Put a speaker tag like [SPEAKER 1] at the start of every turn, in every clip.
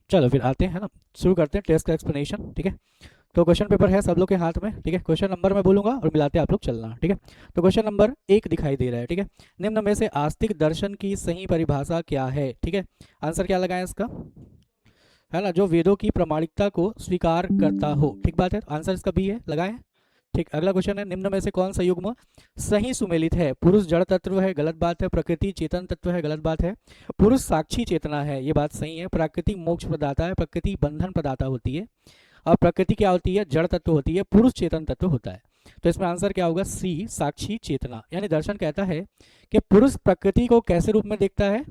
[SPEAKER 1] चलो फिर आते हैं ना, शुरू करते हैं टेस्ट का एक्सप्लेनेशन। ठीक है, तो क्वेश्चन पेपर है सब लोग के हाथ में। ठीक है, क्वेश्चन नंबर मैं बोलूंगा और मिलाते आप लोग चलना। ठीक है, तो क्वेश्चन नंबर 1 दिखाई दे रहा है। ठीक है, निम्न में से आस्तिक दर्शन की सही परिभाषा क्या है। ठीक है, आंसर क्या लगाएं इसका, है ना, जो वेदों की प्रामाणिकता को स्वीकार करता हो। ठीक बात है, आंसर इसका बी है, लगाएं। ठीक, अगला क्वेश्चन है, निम्न में से कौन सा युग्म सही सुमेलित है। पुरुष जड़ तत्व है, गलत बात है। प्रकृति चेतन तत्व है, गलत बात है। पुरुष साक्षी चेतना है, ये बात सही है। प्रकृति मोक्ष प्रदाता है, प्रकृति बंधन प्रदाता होती है। और प्रकृति क्या होती है, जड़ तत्व होती है। पुरुष चेतन तत्व होता है। तो इसमें आंसर क्या होगा, सी, साक्षी चेतना। यानी दर्शन कहता है कि पुरुष प्रकृति को कैसे रूप में देखता है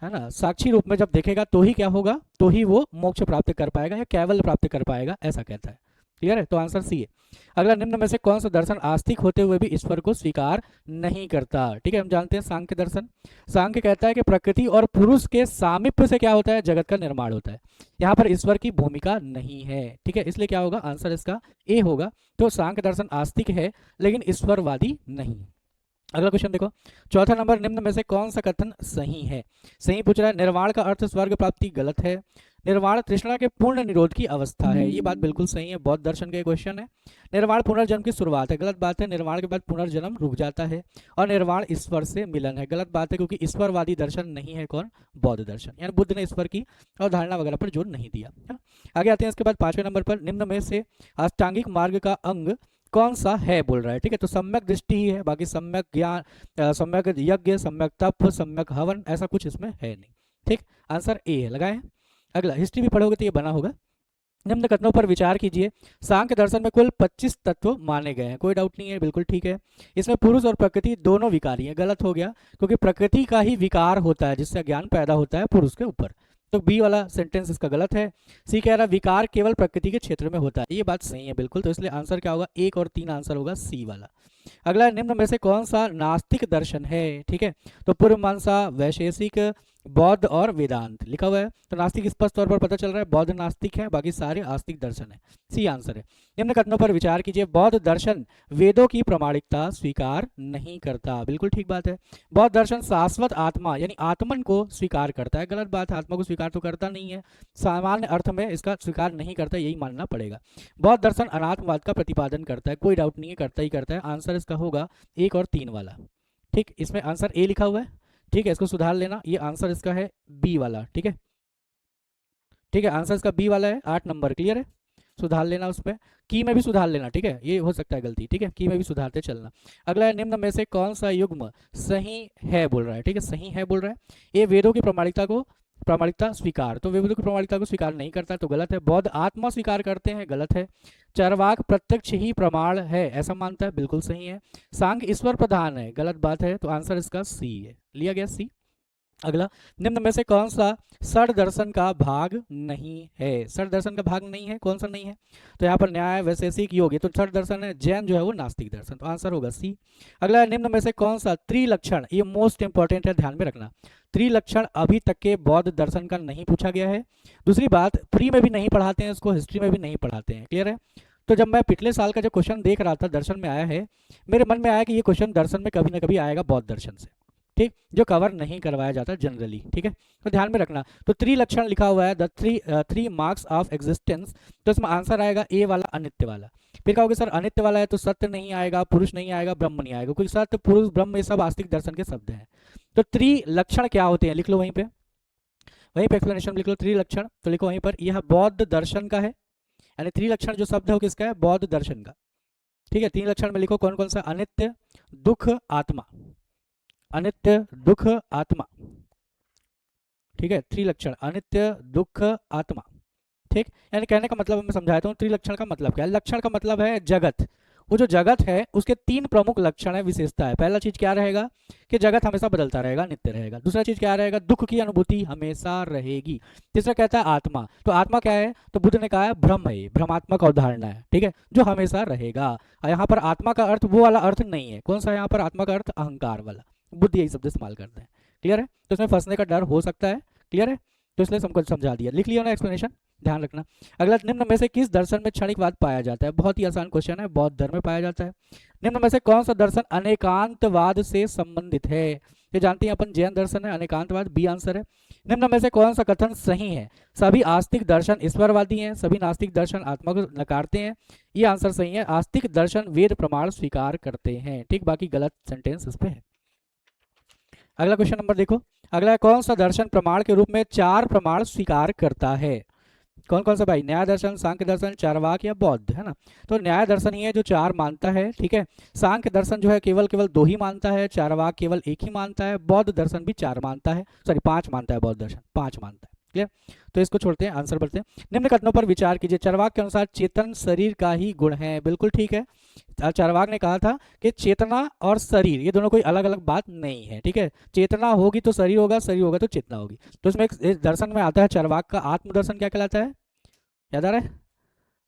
[SPEAKER 1] ना, साक्षी रूप में जब देखेगा तो ही क्या होगा, तो ही वो मोक्ष प्राप्त कर पाएगा या कैवल्य प्राप्त कर पाएगा, ऐसा कहता है। क्लियर है, तो आंसर सी है। अगला, निम्न में से कौन सा दर्शन आस्तिक होते हुए भी ईश्वर को स्वीकार नहीं करता। ठीक है, हम जानते हैं सांख्य दर्शन। सांख्य कहता है कि प्रकृति और पुरुष के सामीप्य से क्या होता है, जगत का निर्माण होता है। यहाँ पर ईश्वर की भूमिका नहीं है। ठीक है, इसलिए क्या होगा, आंसर इसका ए होगा। तो सांख्य दर्शन आस्तिक है लेकिन ईश्वरवादी नहीं। अगला क्वेश्चन देखो, चौथा नंबर, निम्न में से कौन सा कथन सही है। सही पूछ रहा है, निर्वाण का अर्थ स्वर्ग प्राप्ति, गलत है। निर्वाण तृष्णा के पूर्ण निरोध की अवस्था है, ये बात बिल्कुल सही है, बौद्ध दर्शन का क्वेश्चन है। निर्वाण पुनर्जन्म की शुरुआत है, गलत बात है। निर्वाण के बाद पुनर्जन्म रुक जाता है। और निर्वाण ईश्वर से मिलन है, गलत बात है, क्योंकि ईश्वरवादी दर्शन नहीं है कौन, बौद्ध दर्शन। यानी बुद्ध ने ईश्वर की अवधारणा वगैरह पर जोर नहीं दिया। आगे आते हैं इसके बाद पांचवें नंबर पर, निम्न में से अष्टांगिक मार्ग का अंग कौन सा है बोल रहा है। ठीक है, तो सम्यक दृष्टि ही है, बाकी सम्यक ज्ञान, सम्यक यज्ञ, सम्यक तप, सम्यक हवन, ऐसा कुछ इसमें है नहीं। ठीक, आंसर ए है, लगाए। अगला, हिस्ट्री भी पढ़ोगे तो ये बना होगा। निम्न कथनों पर विचार कीजिए। सांख्य दर्शन में कुल 25 तत्व माने गए हैं, कोई डाउट नहीं है, बिल्कुल ठीक है। इसमें पुरुष और प्रकृति दोनों विकारी हैं, गलत हो गया, क्योंकि प्रकृति का ही विकार होता है जिससे ज्ञान पैदा होता है पुरुष के ऊपर। तो बी वाला सेंटेंस इसका गलत है। सी कह रहा विकार केवल प्रकृति के क्षेत्र में होता है, ये बात सही है बिल्कुल। तो इसलिए आंसर क्या होगा, 1 और 3 आंसर होगा सी वाला। अगला, निम्न में से कौन सा नास्तिक दर्शन है। ठीक है, तो पूर्व मीमांसा, वैशेषिक, बौद्ध और वेदांत लिखा हुआ है। तो नास्तिक स्पष्ट तौर पर पता चल रहा है, बौद्ध नास्तिक है, बाकी सारे आस्तिक दर्शन है। सी आंसर है। निम्न कथनों पर विचार कीजिए। बौद्ध दर्शन वेदों की प्रामाणिकता स्वीकार नहीं करता, बिल्कुल ठीक बात है। बौद्ध दर्शन शाश्वत आत्मा यानी आत्मन को स्वीकार करता है, गलत बात है, आत्मा को स्वीकार तो करता नहीं है, सामान्य अर्थ में इसका स्वीकार नहीं करता, यही मानना पड़ेगा। बौद्ध दर्शन अनात्मवाद का प्रतिपादन करता है, कोई डाउट नहीं है, करता ही करता है। आंसर इसका होगा 1 और 3 वाला। ठीक, इसमें आंसर ए लिखा हुआ है। ठीक है, इसको सुधार लेना, ये आंसर इसका है बी वाला। ठीक है, ठीक है, आंसर इसका बी वाला है, 8 नंबर। क्लियर है, सुधार लेना उस पर, की में भी सुधार लेना। ठीक है, ये हो सकता है गलती, ठीक है, की में भी सुधारते चलना। अगला है, निम्न में से कौन सा युग्म सही है बोल रहा है। ठीक है, सही है बोल रहा है। ये वेदों की प्रामाणिकता स्वीकार, तो वेदों की प्रामाणिकता को स्वीकार नहीं करता, तो गलत है। बौद्ध आत्मा स्वीकार करते हैं, गलत है। चरवाक प्रत्यक्ष ही प्रमाण है ऐसा मानता है, बिल्कुल सही है। सांख्य ईश्वर प्रधान है, गलत बात है, तो आंसर इसका सी है, लिया गया सी। अगला, निम्न में से कौन सा षड दर्शन का भाग नहीं है। षड दर्शन का भाग नहीं है, कौन सा नहीं है, तो यहाँ पर न्याय, वैशेषिक, योग, ये तो षड दर्शन है। जैन जो है वो नास्तिक दर्शन, तो आंसर होगा सी। अगला, निम्न में से कौन सा त्रिलक्षण, ये मोस्ट इंपॉर्टेंट है, ध्यान में रखना। त्रिलक्षण अभी तक के बौद्ध दर्शन का नहीं पूछा गया है। दूसरी बात, प्री में भी नहीं पढ़ाते हैं इसको, हिस्ट्री में भी नहीं पढ़ाते हैं। क्लियर है, तो जब मैं पिछले साल का जो क्वेश्चन देख रहा था दर्शन में आया है, मेरे मन में आया कि ये क्वेश्चन दर्शन में कभी ना कभी आएगा, बौद्ध दर्शन से। ठीक, जो कवर नहीं करवाया जाता जनरली। ठीक है, तो ध्यान में रखना। तो त्रिलक्षण लिखा हुआ है, the three marks of existence, तो इसमें आंसर आएगा ए वाला, अनित्य वाला। फिर कहोगे सर अनित्य वाला है तो सत्य नहीं आएगा, पुरुष नहीं आएगा, ब्रह्म नहीं आएगा, क्योंकि सत्य, पुरुष, ब्रह्म ये सब आस्तिक दर्शन के शब्द हैं। तो त्रिलक्षण क्या होते हैं, लिख लो वहीं पे, वहीं पे एक्सप्लेनेशन लिख लो। त्रिलक्षण तो लिखो वहीं पर, यह बौद्ध दर्शन का है, यानी त्रिलक्षण जो शब्द है वो किसका है, बौद्ध दर्शन का। ठीक है, 3 लक्षण में लिखो कौन कौन सा, अनित्य, दुख, आत्मा, अनित्य, दुख, आत्मा। ठीक है, त्रिलक्षण, अनित्य, दुख, आत्मा। ठीक, यानी कहने का मतलब मैं समझाता हूँ, त्रिलक्षण का मतलब क्या है। लक्षण का मतलब है जगत, वो जो जगत है उसके 3 प्रमुख लक्षण है, विशेषता है। पहला चीज क्या रहेगा कि जगत हमेशा बदलता रहेगा, नित्य रहेगा। दूसरा चीज क्या रहेगा, दुख की अनुभूति हमेशा रहेगी। तीसरा कहता है आत्मा, तो आत्मा क्या है, तो बुद्ध ने कहा है ब्रह्म है, ब्रह्मात्मक अवधारणा है। ठीक है, जो हमेशा रहेगा। यहाँ पर आत्मा का अर्थ वो वाला अर्थ नहीं है, कौन सा, यहाँ पर आत्मा का अर्थ अहंकार वाला, बुद्ध यही शब्द इस्तेमाल करते हैं। क्लियर है, तो इसमें फंसने का डर हो सकता है। क्लियर है, तो इसलिए हमको समझा दिया, लिख लिया ना एक्सप्लेनेशन, ध्यान रखना। अगला, निम्न में से किस दर्शन में क्षणिकवाद पाया जाता है, बहुत ही आसान क्वेश्चन है, बौद्ध धर्म में पाया जाता है। निम्न में से कौन सा दर्शन अनेकांतवाद से संबंधित है, ये जानते हैं अपन, जैन दर्शन है, अनेकांतवाद बी आंसर है। निम्न में से कौन सा कथन सही है? सभी आस्तिक दर्शन ईश्वरवादी हैं, सभी नास्तिक दर्शन आत्मा को नकारते हैं। ये आंसर सही है, आस्तिक दर्शन वेद प्रमाण स्वीकार करते हैं। ठीक, बाकी गलत सेंटेंस इस पे है। अगला क्वेश्चन नंबर देखो, अगला है कौन सा दर्शन प्रमाण के रूप में 4 प्रमाण स्वीकार करता है? कौन कौन सा भाई? न्याय दर्शन, सांख्य दर्शन, चारवाक या बौद्ध, है ना? तो न्याय दर्शन ही है जो 4 मानता है, ठीक है। सांख्य दर्शन जो है केवल 2 ही मानता है, चारवाक केवल 1 ही मानता है, बौद्ध दर्शन भी 4 मानता है, सॉरी 5 मानता है, बौद्ध दर्शन 5 मानता है। क्लियर? तो इसको छोड़ते हैं, आंसर बढ़ते हैं। निम्न कथनों पर विचार कीजिए। चारवाक के अनुसार चेतन शरीर का ही गुण है, बिल्कुल ठीक है। चारवाक ने कहा था कि चेतना और शरीर ये दोनों कोई अलग अलग बात नहीं है, ठीक है। चेतना होगी तो शरीर होगा, शरीर होगा तो चेतना होगी। तो इसमें एक दर्शन में आता है चारवाक का आत्मदर्शन, क्या कहलाता है? याद आ रहा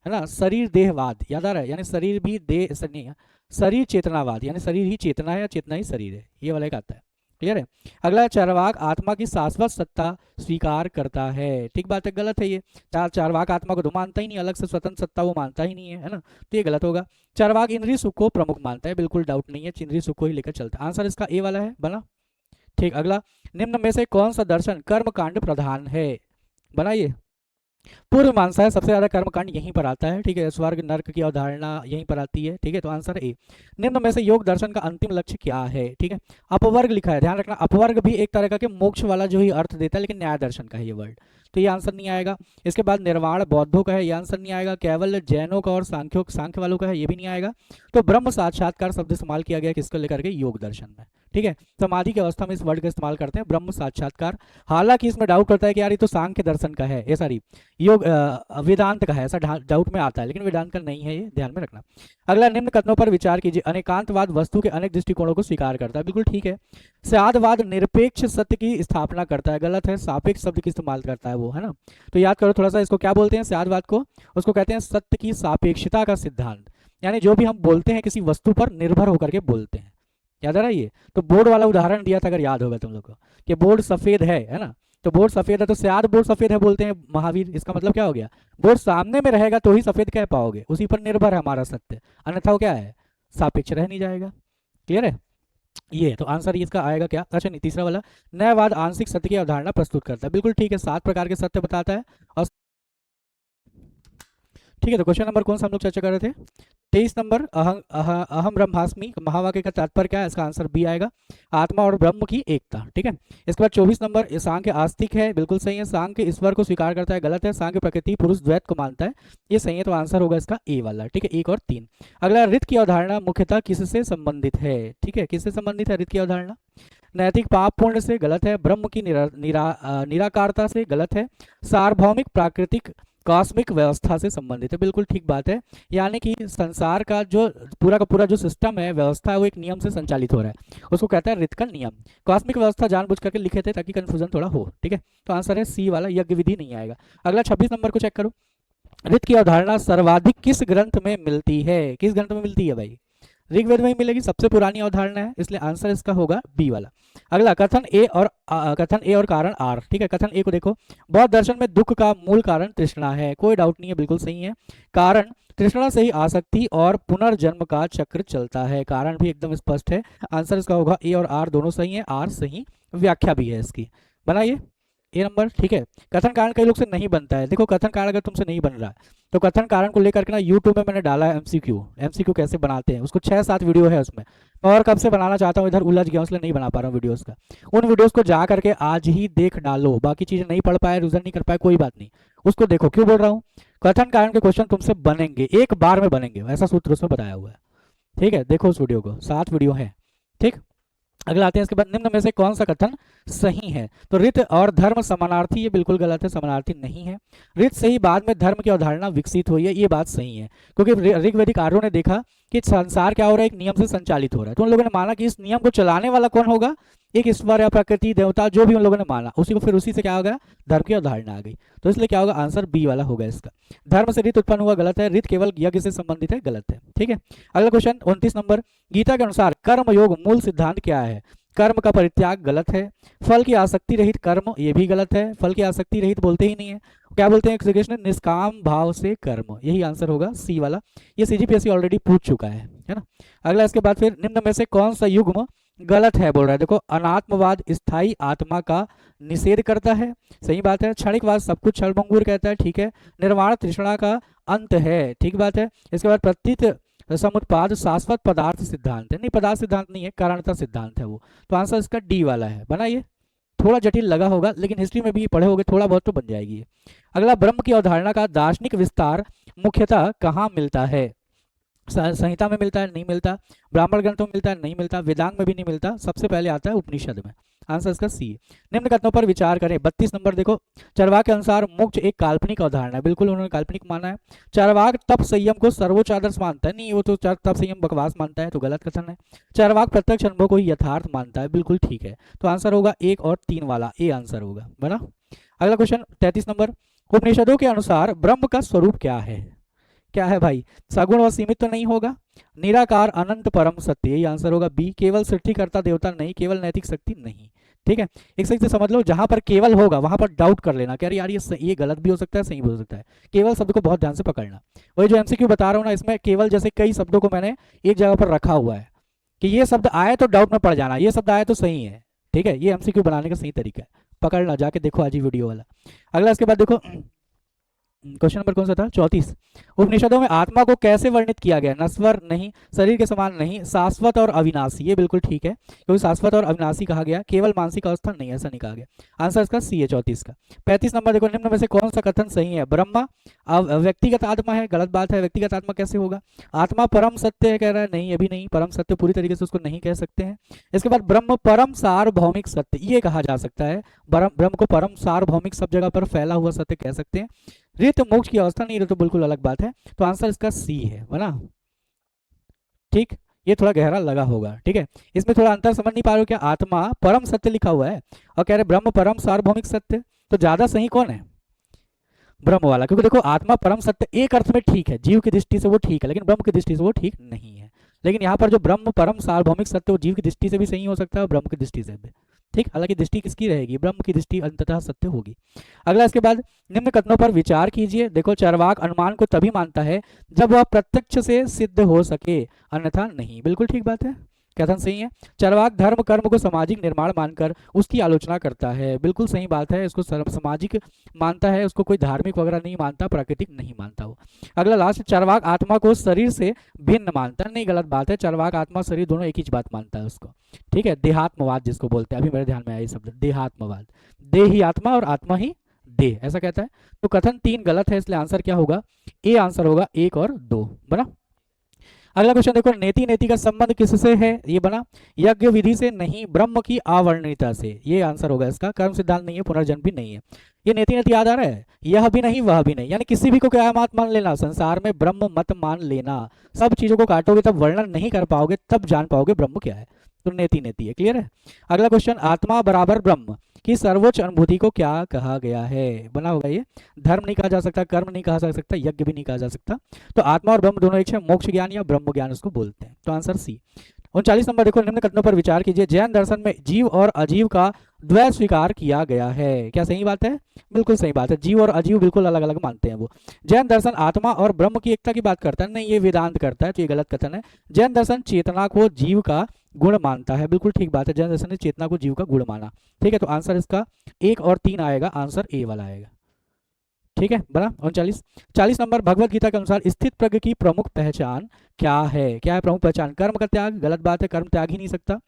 [SPEAKER 1] है ना? शरीर देहवाद, याद आ रहा है? यानी शरीर भी देह नहीं है, शरीर चेतनावाद, यानी शरीर ही चेतना है या चेतना ही शरीर है, ये वाला एक आता है। क्लियर है? अगला चारवाक आत्मा की शाश्वत सत्ता स्वीकार करता है। ठीक बात है, गलत है ये। चारवाक आत्मा को तो मानता ही नहीं, अलग से स्वतंत्र सत्ता वो मानता ही नहीं है ना? तो ये गलत होगा। चारवाक इंद्रिय सुख को प्रमुख मानता है, बिल्कुल डाउट नहीं है, इंद्रिय सुख को ही लेकर चलता है। आंसर इसका ए वाला है, बना? ठीक, अगला, निम्न में से कौन सा दर्शन कर्मकांड प्रधान है? बनाइए। पूर्व मीमांसा है, सबसे ज्यादा कर्मकांड यहीं पर आता है, ठीक है। स्वर्ग नर्क की अवधारणा यहीं पर आती है, ठीक है। तो आंसर ए। निम्न में से योग दर्शन का अंतिम लक्ष्य क्या है? ठीक है, अपवर्ग लिखा है, ध्यान रखना, अपवर्ग भी एक तरह का मोक्ष वाला जो ही अर्थ देता है, लेकिन न्याय दर्शन का है ये वर्ड, तो ये आंसर नहीं आएगा। इसके बाद निर्वाण बौद्धों का है, ये आंसर नहीं आएगा। केवल जैनों का और सांख्य वालों का है, ये भी नहीं आएगा। तो ब्रह्म साक्षात्कार शब्द इस्तेमाल किया गया किसको लेकर के? योग दर्शन में, ठीक है। समाधि की अवस्था में इस वर्ड का इस्तेमाल करते हैं, ब्रह्म साक्षात्कार। हालांकि इसमें डाउट करता है कि यार ये तो सांख्य दर्शन का है, ये सारी योग वेदांत का है, ऐसा डाउट में आता है, लेकिन वेदांत का नहीं है, ये ध्यान में रखना। अगला, निम्न कथनों पर विचार कीजिए। अनेकांतवाद वस्तु के अनेक दृष्टिकोणों को स्वीकार करता है, बिल्कुल ठीक है। स्यादवाद निरपेक्ष सत्य की स्थापना करता है, गलत है, सापेक्ष शब्द की इस्तेमाल करता है वो, है ना? तो याद करो थोड़ा सा, इसको क्या बोलते हैं स्यादवाद को? उसको कहते हैं सत्य की सापेक्षता का सिद्धांत, यानी जो भी हम बोलते हैं किसी वस्तु पर निर्भर होकर के बोलते हैं। याद आ रहा है ये? तो बोर्ड वाला उदाहरण दिया था, अगर याद होगा तुम लोग को, कि बोर्ड सफेद है ना? तो बोर्ड सफेद है तो स्याद बोर्ड सफेद है बोलते हैं महावीर, इसका मतलब क्या हो गया? बोर्ड सामने में रहेगा तो ही सफेद कह पाओगे, उसी पर निर्भर है हमारा सत्य, अन्यथा वो क्या है? सापेक्ष रह नहीं जाएगा। क्लियर है? ये तो आंसर इसका आएगा क्या? अच्छा नहीं, तीसरा वाला, न्यायवाद आंशिक सत्य की अवधारणा प्रस्तुत करता है, बिल्कुल ठीक है, 7 प्रकार के सत्य बताता है। और ठीक है, तो क्वेश्चन नंबर कौन सा हम लोग चर्चा कर रहे थे? 23 नंबर, अहम ब्रह्मास्मि महावाक्य का तात्पर्य क्या है? इसका आंसर बी आएगा, आत्मा और ब्रह्म की एकता, ठीक है। इसके बाद 24 नंबर, सांख्य आस्तिक है, बिल्कुल सही है। सांख्य ईश्वर को स्वीकार करता है, गलत है। सांख्य प्रकृति पुरुष द्वैत को मानता है, ये सही है। तो आंसर होगा इसका ए वाला, ठीक है, 1 और 3। अगला, रित की अवधारणा मुख्यतः किससे संबंधित है? ठीक है, किससे संबंधित है रित की अवधारणा? नैतिक पाप पुण्य से, गलत है। ब्रह्म की निराकारता से, गलत है। सार्वभौमिक प्राकृतिक कॉस्मिक व्यवस्था से संबंधित है, बिल्कुल ठीक बात है। यानी कि संसार का जो पूरा का पूरा जो सिस्टम है, व्यवस्था है, वो एक नियम से संचालित हो रहा है, उसको कहता है रित का नियम। कॉस्मिक व्यवस्था जानबूझ करके लिखे थे ताकि कंफ्यूजन थोड़ा हो, ठीक है। तो आंसर है सी वाला, यज्ञ विधि नहीं आएगा। अगला 26 नंबर को चेक करो। रित की अवधारणा सर्वाधिक किस ग्रंथ में मिलती है? किस ग्रंथ में मिलती है भाई? ऋग्वेद में ही मिलेगी, सबसे पुरानी अवधारणा है, इसलिए आंसर इसका होगा बी वाला। अगला, कथन ए और कारण आर, ठीक है। कथन ए को देखो, बौद्ध दर्शन में दुख का मूल कारण तृष्णा है, कोई डाउट नहीं है, बिल्कुल सही है। कारण, तृष्णा से ही आसक्ति और पुनर्जन्म का चक्र चलता है, कारण भी एकदम स्पष्ट है। आंसर इसका होगा ए और आर दोनों सही है, आर सही व्याख्या भी है इसकी, बनाइए ए नंबर, ठीक है। कथन कारण कई लोग से नहीं बनता है, देखो कथन कारण अगर तुमसे नहीं बन रहा है तो कथन कारण को लेकर के ना यूट्यूब में मैंने डाला है एमसीक्यू कैसे बनाते हैं, उसको 6-7 वीडियो है उसमें, और कब से बनाना चाहता हूँ, इधर उलझ गया इसलिए नहीं बना पा रहा हूँ वीडियोस का। उन वीडियोस को जा करके आज ही देख डालो, बाकी चीजें नहीं पढ़ पाए, रिविजन नहीं कर पाए, कोई बात नहीं, उसको देखो। क्यों बोल रहा हूँ? कथन कारण के क्वेश्चन तुमसे बनेंगे, एक बार में बनेंगे, ऐसा सूत्र उसमें बताया हुआ है, ठीक है। देखो उस वीडियो को, 7 वीडियो है, ठीक। अगला आते हैं इसके बाद, निम्न में से कौन सा कथन सही है? तो रित और धर्म समानार्थी, ये बिल्कुल गलत है, समानार्थी नहीं है। रित से ही बाद में धर्म की अवधारणा विकसित हुई है, ये बात सही है, क्योंकि ऋग्वैदिक आर्यों ने देखा कि संसार क्या हो रहा है, एक नियम से संचालित हो रहा है, तो उन लोगों ने माना कि इस नियम को चलाने वाला कौन होगा? एक ईश्वर या प्रकृति देवता, जो भी उन लोगों ने माना, उसी को फिर उसी से क्या हो गया? धर्म की अवधारणा आ गई। तो इसलिए क्या होगा? आंसर बी वाला होगा इसका। धर्म से रित उत्पन्न हुआ, गलत है। रित केवल यज्ञ से संबंधित है, गलत है, ठीक है। अगला क्वेश्चन 29 नंबर, गीता के अनुसार कर्म योग मूल सिद्धांत क्या है? कर्म का परित्याग, गलत है। फल की आसक्ति रहित कर्म, ये भी गलत है, फल की आसक्ति रहित बोलते ही नहीं है, क्या बोलते हैं श्री कृष्ण? निष्काम भाव से कर्म, यही आंसर होगा सी वाला। ये सीजीपीएससी ऑलरेडी पूछ चुका है ना। अगला इसके बाद फिर, निम्न में से कौन सा युग्म गलत है बोल रहा है। देखो अनात्मवाद स्थायी आत्मा का निषेध करता है, सही बात है। क्षणिकवाद सब कुछ क्षणभंगुर कहता है, ठीक है। निर्वाण तृष्णा का अंत है, ठीक बात है। इसके बाद प्रतीत समुत्पाद शाश्वत पदार्थ सिद्धांत है, नहीं पदार्थ सिद्धांत नहीं है, कारणता सिद्धांत है वो। तो आंसर इसका डी वाला है। बनाइए, थोड़ा जटिल लगा होगा लेकिन हिस्ट्री में भी पढ़े होगे थोड़ा बहुत तो बन जाएगी। अगला, ब्रह्म की अवधारणा का दार्शनिक विस्तार मुख्यतः कहाँ मिलता है? संहिता में मिलता है, नहीं मिलता। ब्राह्मण ग्रंथों में मिलता है, नहीं मिलता। वेदांग में भी नहीं मिलता। सबसे पहले आता है उपनिषद में। आंसर इसका सी। निम्न कथनों पर विचार करें। 32 नंबर देखो, चरवाक के अनुसार मोक्ष एक काल्पनिक अवधारणा है, बिल्कुल उन्होंने काल्पनिक माना है। चरवाक तप संयम को सर्वोच्च आदर्श मानता है, नहीं वो तो तप संयम बकवास मानता है, तो गलत कथन है। चरवाक प्रत्यक्ष अनुभव को ही यथार्थ मानता है, बिल्कुल ठीक है। तो आंसर होगा 1 और 3 वाला, ए आंसर होगा। बना। अगला क्वेश्चन 33 नंबर, उपनिषदों के अनुसार ब्रह्म का स्वरूप क्या है? क्या है भाई? सगुण व सीमित तो नहीं होगा। निराकार अनंत परम सत्य, यही आंसर होगा बी। केवल सृष्टिकर्ता देवता नहीं, केवल नैतिक शक्ति नहीं, ठीक है। एक से समझ लो, जहां पर केवल होगा वहां पर डाउट कर लेना, कह रही यार ये गलत भी हो सकता है, सही भी हो सकता है। केवल शब्द को बहुत ध्यान से पकड़ना। वही जो एमसीक्यू बता रहा हूँ ना, इसमें केवल जैसे कई शब्दों को मैंने एक जगह पर रखा हुआ है कि ये शब्द आए तो डाउट में पड़ जाना, ये शब्द आए तो सही है, ठीक है। ये एमसीक्यू बनाने का सही तरीका है, पकड़ना, जाके देखो आज ही वीडियो वाला। अगला इसके बाद देखो, क्वेश्चन नंबर कौन सा था? 34। उपनिषदों में आत्मा को कैसे वर्णित किया गया? नश्वर नहीं, शरीर के समान नहीं, शाश्वत और अविनाशी, ये बिल्कुल ठीक है, क्योंकि शाश्वत और अविनाशी कहा गया, केवल मानसिक अवस्था नहीं, ऐसा नहीं कहा गया। आंसर इसका सी है 34 का। 35 नंबर देखो, निम्न में से कौन सा कथन सही है? ब्रह्मा व्यक्तिगत आत्मा है, गलत बात है। व्यक्तिगत आत्मा कैसे होगा? आत्मा परम सत्य है, कह रहा है, नहीं अभी नहीं, परम सत्य पूरी तरीके से उसको नहीं कह सकते हैं। इसके बाद ब्रह्म परम सार्वभौमिक सत्य, ये कहा जा सकता है। ब्रह्म को परम सार्वभौमिक सब जगह पर फैला हुआ सत्य कह सकते हैं। रित मोक्ष की अवस्था नहीं, तो बिल्कुल अलग बात है। तो आंसर इसका सी है, ना? ठीक, ये थोड़ा गहरा लगा होगा, ठीक है। इसमें थोड़ा अंतर समझ नहीं पा रहे हो क्या? आत्मा परम सत्य लिखा हुआ है और कह रहे ब्रह्म परम सार्वभौमिक सत्य, तो ज्यादा सही कौन है? ब्रह्म वाला, क्योंकि देखो आत्मा परम सत्य एक अर्थ में ठीक है, जीव की दृष्टि से वो ठीक है, लेकिन ब्रह्म की दृष्टि से वो ठीक नहीं है। लेकिन यहाँ पर जो ब्रह्म परम सार्वभौमिक सत्य, वो जीव की दृष्टि से भी सही हो सकता है और ब्रह्म की दृष्टि से भी, ठीक। हालांकि दृष्टि किसकी रहेगी? ब्रह्म की दृष्टि अंततः सत्य होगी। अगला इसके बाद, निम्न कथनों पर विचार कीजिए। देखो, चरवाक अनुमान को तभी मानता है जब वह प्रत्यक्ष से सिद्ध हो सके, अन्यथा नहीं, बिल्कुल ठीक बात है, कथन सही है। चरवाक धर्म कर्म को सामाजिक निर्माण मानकर उसकी आलोचना करता है, बिल्कुल सही बात है। इसको सामाजिक मानता है, उसको कोई धार्मिक वगैरह नहीं मानता, प्राकृतिक नहीं मानता वो। अगला लास्ट, चरवाक आत्मा को शरीर से भिन्न मानता है, नहीं गलत बात है। चरवाक आत्मा शरीर दोनों एक ही बात मानता है उसको, ठीक है। देहात्मवाद जिसको बोलते हैं, अभी मेरे ध्यान में आया ये शब्द, देहात्मवाद, देह ही आत्मा और आत्मा ही देह, ऐसा कहता है। तो कथन 3 गलत है, इसलिए आंसर क्या होगा? ए आंसर होगा, 1 और 2। बना। अगला क्वेश्चन देखो, नेति नेति का संबंध किससे है? ये बना, यज्ञ विधि से नहीं, ब्रह्म की आवर्णिता से, ये आंसर होगा इसका। कर्म सिद्धांत नहीं है, पुनर्जन्म भी नहीं है। ये नेति नेति याद आ रहा है, यह भी नहीं वह भी नहीं, यानी किसी भी को क्या मत मान लेना, संसार में ब्रह्म मत मान लेना। सब चीजों को काटोगे तब वर्णन नहीं कर पाओगे, तब जान पाओगे ब्रह्म क्या है। तो नेति नेति है, क्लियर है। अगला क्वेश्चन, आत्मा बराबर ब्रह्म की सर्वोच्च अनुभूति को क्या कहा गया है? बना होगा ये, धर्म नहीं कहा जा सकता, कर्म नहीं कहा जा सकता, यज्ञ भी नहीं कहा जा सकता। तो आत्मा और ब्रह्म दोनों एक है, मोक्ष ज्ञान या ब्रह्म ज्ञान उसको बोलते हैं। तो आंसर सी। 39 नंबर देखो, निम्न कथनों पर विचार कीजिए। जैन दर्शन में जीव और अजीव का द्वैत स्वीकार किया गया है, क्या सही बात है? बिल्कुल सही बात है, जीव और अजीव बिल्कुल अलग अलग मानते हैं वो। जैन दर्शन आत्मा और ब्रह्म की एकता की बात करता है, नहीं ये वेदांत करता है, तो ये गलत कथन है। जैन दर्शन चेतना को जीव का गुण मानता है, बिल्कुल ठीक बात है, जैन दर्शन ने चेतना को जीव का गुण माना, ठीक है। तो आंसर इसका 1 और 3 आएगा, आंसर ए वाला आएगा, ठीक है। बना। 39 40 नंबर, भगवत गीता के अनुसार स्थित प्रज्ञ की प्रमुख पहचान क्या है? क्या है प्रमुख पहचान? कर्म का त्याग, गलत बात है, कर्म त्याग ही नहीं सकता।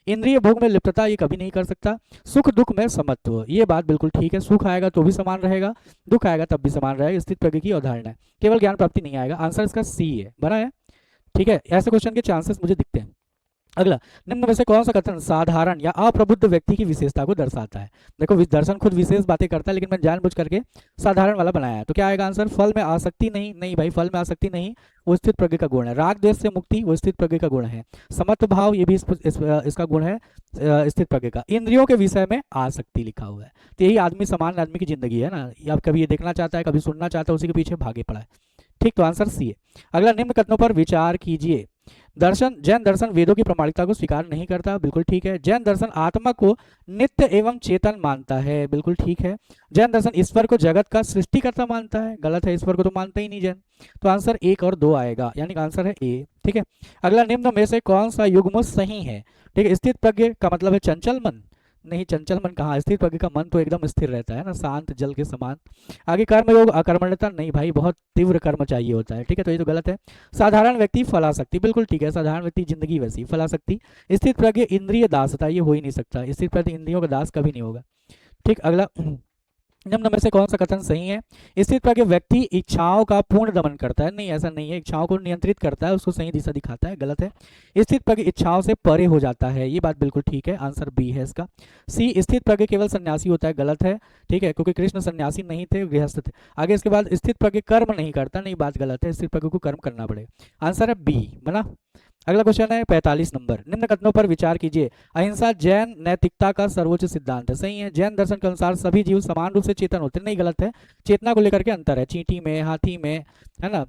[SPEAKER 1] इंद्रिय भोग में लिप्तता, ये कभी नहीं कर सकता। सुख दुख में समत्व, ये बात बिल्कुल ठीक है, सुख आएगा तो भी समान रहेगा, दुख आएगा तब भी समान रहेगा, स्थित प्रज्ञ की अवधारणा है। केवल ज्ञान प्राप्ति नहीं आएगा, आंसर इसका सी है। बना है, ठीक है। ऐसे क्वेश्चन के चांसेस मुझे दिखते हैं। अगला, निम्न में से कौन सा कथन साधारण या अप्रबुद्ध व्यक्ति की विशेषता को दर्शाता है? देखो, दर्शन खुद विशेष बातें करता है, लेकिन मैंने जानबूझ करके साधारण वाला बनाया है। तो क्या आएगा आंसर? फल में आसक्ति नहीं, नहीं भाई, फल में आसक्ति नहीं, वो स्थित प्रज्ञ का गुण है। राग द्वेष से मुक्ति, वो स्थित प्रज्ञ का गुण है। समत्व भाव, ये भी इसका गुण है, स्थित प्रज्ञ का। इंद्रियों के विषय में आसक्ति लिखा हुआ है, तो यही आदमी सामान्य आदमी की जिंदगी है ना, या कभी ये देखना चाहता है, कभी सुनना चाहता है, उसी के पीछे भागे पड़ा है, ठीक। तो आंसर सी है। अगला, निम्न कथनों पर विचार कीजिए। जैन दर्शन वेदों की प्रामाणिकता को स्वीकार नहीं करता, बिल्कुल ठीक है। जैन दर्शन आत्मा को नित्य एवं चेतन मानता है, बिल्कुल ठीक है। जैन दर्शन ईश्वर को जगत का सृष्टिकर्ता मानता है, गलत है, ईश्वर को तो मानता ही नहीं जैन। तो आंसर 1 और 2 आएगा, यानी कि आंसर है ए, ठीक है। अगला, निम्न में से कौन सा युग्म सही है? ठीक है, स्थित प्रज्ञ का मतलब है चंचल मन, नहीं चंचल मन कहाँ, स्थिर प्रज्ञ का मन तो एकदम स्थिर रहता है ना, शांत जल के समान। आगे, कर्मयोग अकर्मण्यता, नहीं भाई, बहुत तीव्र कर्म चाहिए होता है, ठीक है, तो ये तो गलत है। साधारण व्यक्ति फलाशक्ति, बिल्कुल ठीक है, साधारण व्यक्ति जिंदगी वैसी फलाशक्ति। स्थित प्रज्ञ इंद्रिय दासता, ये हो ही नहीं सकता, स्थित प्रज्ञ इंद्रियों का दास कभी नहीं होगा, ठीक। अगला, निम्न में से कौन सा कथन सही है? स्थित प्रज्ञ व्यक्ति इच्छाओं का पूर्ण दमन करता है, नहीं ऐसा नहीं है, इच्छाओं को नियंत्रित करता है, उसको सही दिशा दिखाता है, गलत है। स्थित प्रज्ञ इच्छाओं से परे हो जाता है, ये बात बिल्कुल ठीक है, आंसर बी है इसका। सी, स्थित प्रज्ञ केवल सन्यासी होता है, गलत है, ठीक है, क्योंकि कृष्ण सन्यासी नहीं थे, गृहस्थ थे। आगे इसके बाद, स्थित प्रज्ञ कर्म नहीं करता, नहीं बात गलत है, स्थित प्रज्ञ को कर्म करना पड़ेगा, आंसर है बी बना। अगला क्वेश्चन है 45 नंबर, निम्न कथनों पर विचार कीजिए। अहिंसा जैन नैतिकता का सर्वोच्च सिद्धांत है, सही है। जैन दर्शन के अनुसार सभी जीव समान रूप से चेतन होते हैं, नहीं गलत है, चेतना को लेकर के अंतर है, चींटी में, हाथी में, है ना,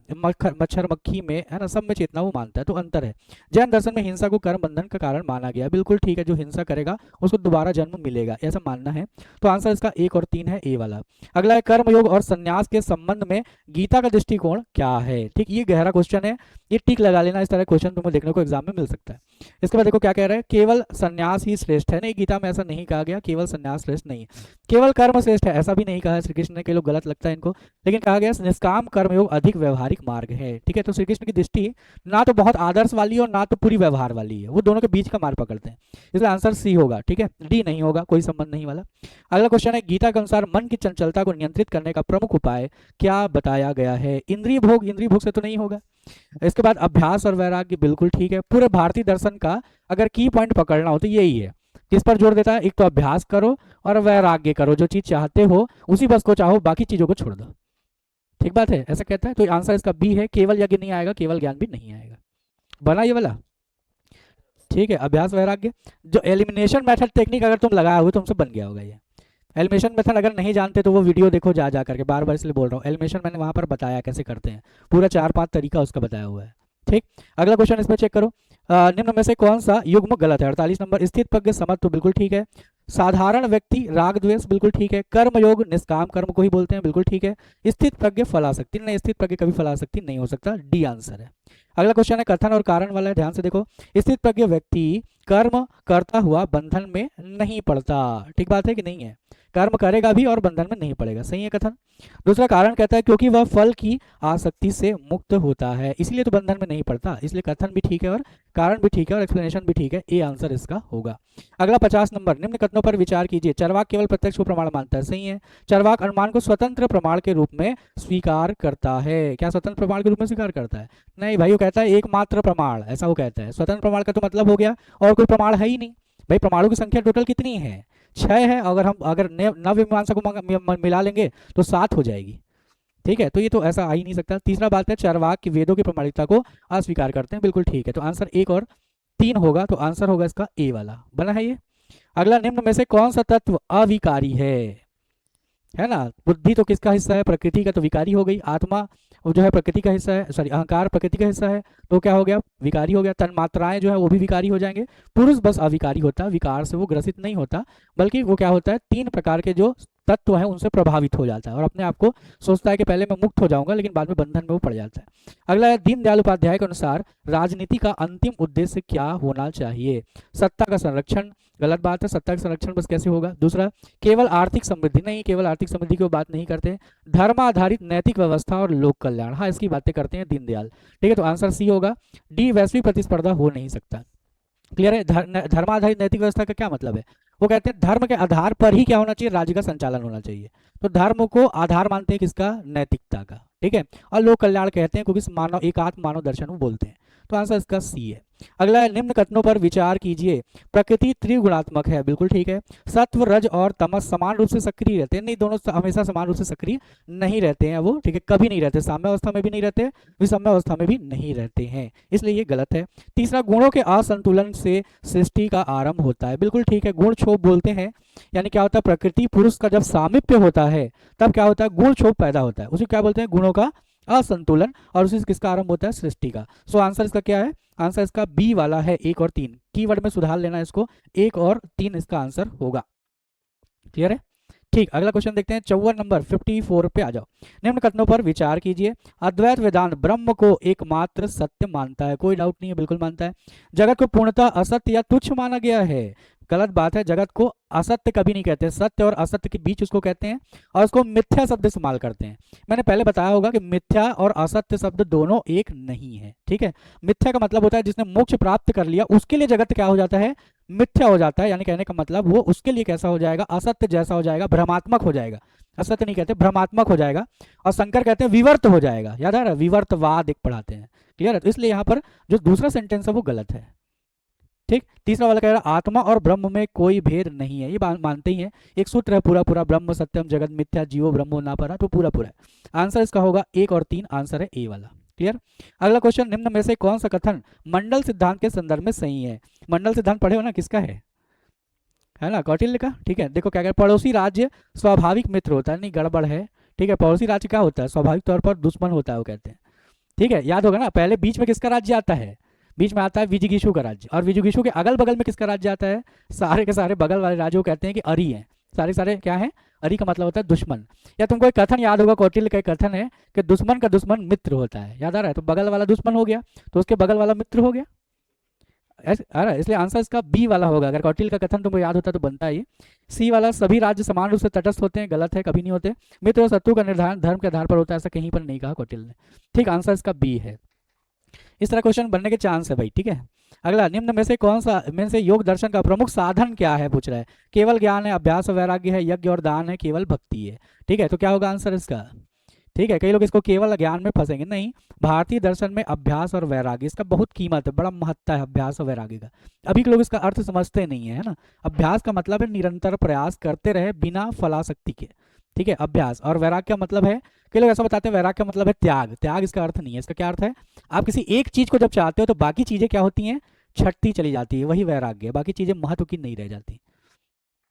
[SPEAKER 1] मच्छर मक्खी में, है ना, सब में चेतना वो मानता है, तो अंतर है। जैन दर्शन में हिंसा को कर्म बंधन का कारण माना गया, बिल्कुल ठीक है, जो हिंसा करेगा उसको दोबारा जन्म मिलेगा, ऐसा मानना है, तो आंसर इसका 1 और 3 है, ए वाला। अगला है, कर्मयोग और संन्यास के संबंध में गीता का दृष्टिकोण क्या है? ठीक, ये गहरा क्वेश्चन है, ये टिक लगा लेना, इस तरह क्वेश्चन तुम्हें देखने को एग्जाम में मिल सकता है। इसके बाद देखो क्या कह रहा है, केवल संन्यास ही श्रेष्ठ है, नहीं गीता में ऐसा नहीं कहा गया, केवल संन्यास श्रेष्ठ नहीं है, केवल कर्म श्रेष्ठ है, ऐसा भी नहीं कहा है श्री कृष्ण ने, कई लोग गलत लगता है इनको, लेकिन कहा गया निष्काम कर्मयोग अधिक व्यवहारिक मार्ग है, ठीक है। तो श्री कृष्ण की दृष्टि ना तो बहुत आदर्श वाली है और ना तो पूरी व्यवहार वाली है, वो दोनों के बीच का मार्ग पकड़ते हैं, इसलिए आंसर सी होगा, ठीक है, डी नहीं होगा, कोई संबंध नहीं वाला। अगला क्वेश्चन है, गीता के अनुसार मन की चंचलता को नियंत्रित करने का प्रमुख उपाय क्या बताया गया है? इंद्रिय भोग से तो नहीं होगा। इसके बाद अभ्यास और वैराग्य, बिल्कुल ठीक है। पूरे भारतीय दर्शन का अगर की पॉइंट पकड़ना हो तो यही है, किस पर जोर देता है? एक तो अभ्यास करो और वैराग्य करो, जो चीज चाहते हो उसी बस को चाहो, बाकी चीजों को छोड़ दो, ठीक बात है, ऐसा कहता है, तो आंसर इसका बी है, केवल यज्ञ नहीं आएगा, केवल ज्ञान भी नहीं आएगा, बना ये वाला, ठीक है। अभ्यास वैराग्य, जो एलिमिनेशन मेथड टेक्निक अगर तुम लगाए हुए तुमसे बन गया होगा ये। एलिमिनेशन मेथड अगर नहीं जानते तो वो वीडियो देखो जा करके, बार बार इसलिए बोल रहा हूँ, एलिमिनेशन मैंने वहां पर बताया कैसे करते हैं, पूरा 4-5 तरीका उसका बताया हुआ है, ठीक। अगला क्वेश्चन इसमें चेक करो, निम्न में से कौन सा युग्म गलत है? 48 नंबर, स्थित प्रज्ञ समत्व, तो बिल्कुल ठीक है। साधारण व्यक्ति राग द्वेष, बिल्कुल ठीक है। कर्मयोग निष्काम कर्म को ही बोलते हैं, बिल्कुल ठीक है। स्थित प्रज्ञ फलाशक्ति, नहीं, स्थित प्रज्ञ कभी फलाशक्ति नहीं हो सकता, डी आंसर है। अगला क्वेश्चन है कथन और कारण वाला है, ध्यान से देखो। स्थित प्रज्ञ व्यक्ति कर्म करता हुआ बंधन में नहीं पड़ता, ठीक बात है कि नहीं है? कर्म करेगा भी और बंधन में नहीं पड़ेगा, सही है कथन। दूसरा कारण कहता है क्योंकि वह फल की आसक्ति से मुक्त होता है, इसलिए तो बंधन में नहीं पड़ता, इसलिए कथन भी ठीक है और कारण भी ठीक है और एक्सप्लेनेशन भी ठीक है, ए आंसर इसका होगा। अगला 50 नंबर, निम्न कथनों पर विचार कीजिए। चरवाक केवल प्रत्यक्ष को प्रमाण मानता है, सही है। चरवाक अनुमान को स्वतंत्र प्रमाण के रूप में स्वीकार करता है, क्या स्वतंत्र प्रमाण के रूप में स्वीकार करता है? नहीं भाई, वो कहता है एकमात्र प्रमाण, ऐसा वो कहता है। स्वतंत्र प्रमाण का तो मतलब हो गया और कोई प्रमाण है ही नहीं, भाई प्रमाणों की संख्या टोटल कितनी है? 6 है, अगर नव मीमांसा को मिला लेंगे तो 7 हो जाएगी, ठीक है। तो ये तो ऐसा आ ही नहीं सकता। तीसरा बात है, चरवाक की वेदों की प्रमाणिकता को अस्वीकार करते हैं, बिल्कुल ठीक है। तो आंसर 1 और 3 होगा, तो आंसर होगा इसका ए वाला, बना है ये। अगला, निम्न में से कौन सा तत्व अविकारी है ना? बुद्धि तो किसका हिस्सा है? प्रकृति का, तो विकारी हो गई। आत्मा वो जो है प्रकृति का हिस्सा है, सॉरी अहंकार प्रकृति का हिस्सा है, तो क्या हो गया? विकारी हो गया। तन्मात्राएं जो है वो भी विकारी हो जाएंगे। पुरुष बस अविकारी होता है, विकार से वो ग्रसित नहीं होता, बल्कि वो क्या होता है, 3 प्रकार के जो तत्व है उनसे प्रभावित हो जाता है और अपने आप को सोचता है कि पहले मैं मुक्त हो जाऊंगा, लेकिन बाद में बंधन में वो पड़ जाता है। अगला है, दीनदयाल उपाध्याय के अनुसार राजनीति का अंतिम उद्देश्य क्या होना चाहिए? सत्ता का संरक्षण, गलत बात है, सत्ता का संरक्षण बस कैसे होगा? दूसरा, केवल आर्थिक समृद्धि, नहीं, केवल आर्थिक समृद्धि की बात नहीं करते। धर्म आधारित नैतिक व्यवस्था और लोक कल्याण, हाँ इसकी बातें करते हैं दीनदयाल, ठीक है। तो आंसर सी होगा। डी, वैश्विक प्रतिस्पर्धा हो नहीं सकता, क्लियर है। धर्माधारित नैतिक व्यवस्था का क्या मतलब है? वो कहते हैं धर्म के आधार पर ही क्या होना चाहिए? राज्य का संचालन होना चाहिए। तो धर्म को आधार मानते हैं किसका? नैतिकता का, ठीक है। और लोक कल्याण कहते हैं क्योंकि मानव एकात्म मानव दर्शन वो बोलते हैं, तो आंसर इसका सी है। अगला है, निम्न कथनों पर विचार कीजिए। प्रकृति त्रिगुणात्मक है, बिल्कुल ठीक है। सत्व रज और तमस समान रूप से सक्रिय रहते हैं, नहीं, दोनों हमेशा समान रूप से सक्रिय नहीं रहते हैं, वो ठीक है, कभी नहीं रहते, साम्य अवस्था में भी नहीं रहते, विषम्य अवस्था में भी नहीं रहते हैं, इसलिए ये गलत है। तीसरा, गुणों के असंतुलन से सृष्टि का आरंभ होता है, बिल्कुल ठीक है। गुण क्षोभ बोलते हैं, यानी क्या होता है, प्रकृति पुरुष का जब सामीप्य होता है तब क्या होता है? गुण क्षोभ पैदा होता है, उसे क्या बोलते हैं? गुणों का असंतुलन, और उसी से किसका आरंभ होता है, सृष्टि का। सो आंसर इसका क्या है, आंसर इसका बी वाला है, 1 और 3। कीवर्ड में सुधार लेना इसको, 1 और 3 इसका आंसर होगा। क्लियर है? ठीक, अगला क्वेश्चन देखते हैं 54 नंबर 54 पे आ जाओ। निम्न कथनों पर विचार कीजिए। अद्वैत वेदांत ब्रह्म को एकमात्र सत्य मानता है, कोई डाउट नहीं है, बिल्कुल मानता है। जगत को पूर्णतः असत्य या तुच्छ माना गया है, गलत बात है। जगत को असत्य कभी नहीं कहते, सत्य और असत्य के बीच उसको कहते हैं, और उसको मिथ्या शब्द इस्तेमाल करते हैं। मैंने पहले बताया होगा कि मिथ्या और असत्य शब्द दोनों एक नहीं है, ठीक है। मिथ्या का मतलब होता है जिसने मोक्ष प्राप्त कर लिया, उसके लिए जगत क्या हो जाता है, मिथ्या हो जाता है। यानी कहने का मतलब वो उसके लिए कैसा हो जाएगा, असत्य जैसा हो जाएगा, भ्रमात्मक हो जाएगा। असत्य नहीं कहते, भ्रमात्मक हो जाएगा। और शंकर कहते हैं विवर्त हो जाएगा, याद आ रहा है, विवर्तवाद एक पढ़ाते हैं। क्लियर है? तो इसलिए यहाँ पर जो दूसरा सेंटेंस है वो गलत है। ठीक, तीसरा वाला कह रहा आत्मा और ब्रह्म में कोई भेद नहीं है, ये मानते ही है। एक सूत्र है पूरा पूरा, ब्रह्म सत्यम जगत मिथ्या जीवो ब्रह्मो ना परा, तो पूरा पूरा है। आंसर इसका होगा 1 और 3, आंसर है ए वाला। क्लियर? अगला क्वेश्चन, निम्न में से कौन सा कथन मंडल सिद्धांत के संदर्भ में सही है? मंडल सिद्धांत पढ़े हो ना, किसका है ना, कौटिल्य का। ठीक है, देखो क्या कहते हैं, पड़ोसी राज्य स्वाभाविक मित्र होता है, नहीं गड़बड़ है। ठीक है, पड़ोसी राज्य क्या होता है, स्वाभाविक तौर पर दुश्मन होता है, वो कहते हैं। ठीक है, याद होगा ना, पहले बीच में किसका राज्य आता है, बीच में आता है विजिगीषु का राज्य, और विजिगीषु के अगल बगल में किसका राज्य आता है, सारे के सारे बगल वाले राज्यों कहते हैं कि अरी हैं, सारे सारे क्या है, अरी का मतलब होता है दुश्मन। या तुमको एक कथन याद होगा, कौटिल्य का एक कथन है कि दुश्मन का दुश्मन मित्र होता है, याद आ रहा है, तो बगल वाला दुश्मन हो गया तो उसके बगल वाला मित्र हो गया, आ रहा है। इसलिए आंसर इसका बी वाला होगा। अगर कौटिल्य का कथन तुमको याद होता तो बनता है ये। सी वाला, सभी राज्य समान रूप से तटस्थ होते हैं, गलत है, कभी नहीं होते। मित्र और शत्रु का निर्धारण धर्म के आधार पर होता है, ऐसा कहीं पर नहीं कहा कौटिल्य ने। ठीक, आंसर इसका बी है। इस तरह क्वेश्चन बनने के चांस है भाई। ठीक है, अगला, निम्न में से कौन सा में से योग दर्शन का प्रमुख साधन क्या है, पूछ रहा है। केवल ज्ञान है, अभ्यास और वैराग्य है, यज्ञ और दान है, केवल भक्ति है। ठीक है, तो क्या होगा आंसर इसका? ठीक है, कई लोग इसको केवल ज्ञान में फंसेंगे, नहीं। भारतीय दर्शन में अभ्यास और वैराग्य, इसका बहुत कीमत है, बड़ा महत्ता है अभ्यास और वैराग्य का। अभी के लोग इसका अर्थ समझते नहीं है ना। अभ्यास का मतलब है निरंतर प्रयास करते रहे बिना फलाशक्ति के। ठीक है, अभ्यास। और वैराग्य का मतलब है, कई लोग ऐसा बताते हैं वैराग्य का मतलब है त्याग। त्याग इसका अर्थ नहीं है। इसका क्या अर्थ है, आप किसी एक चीज को जब चाहते हो तो बाकी चीजें क्या होती हैं, छटती चली जाती है, वही वैराग्य है, बाकी चीजें महत्व की नहीं रह जाती।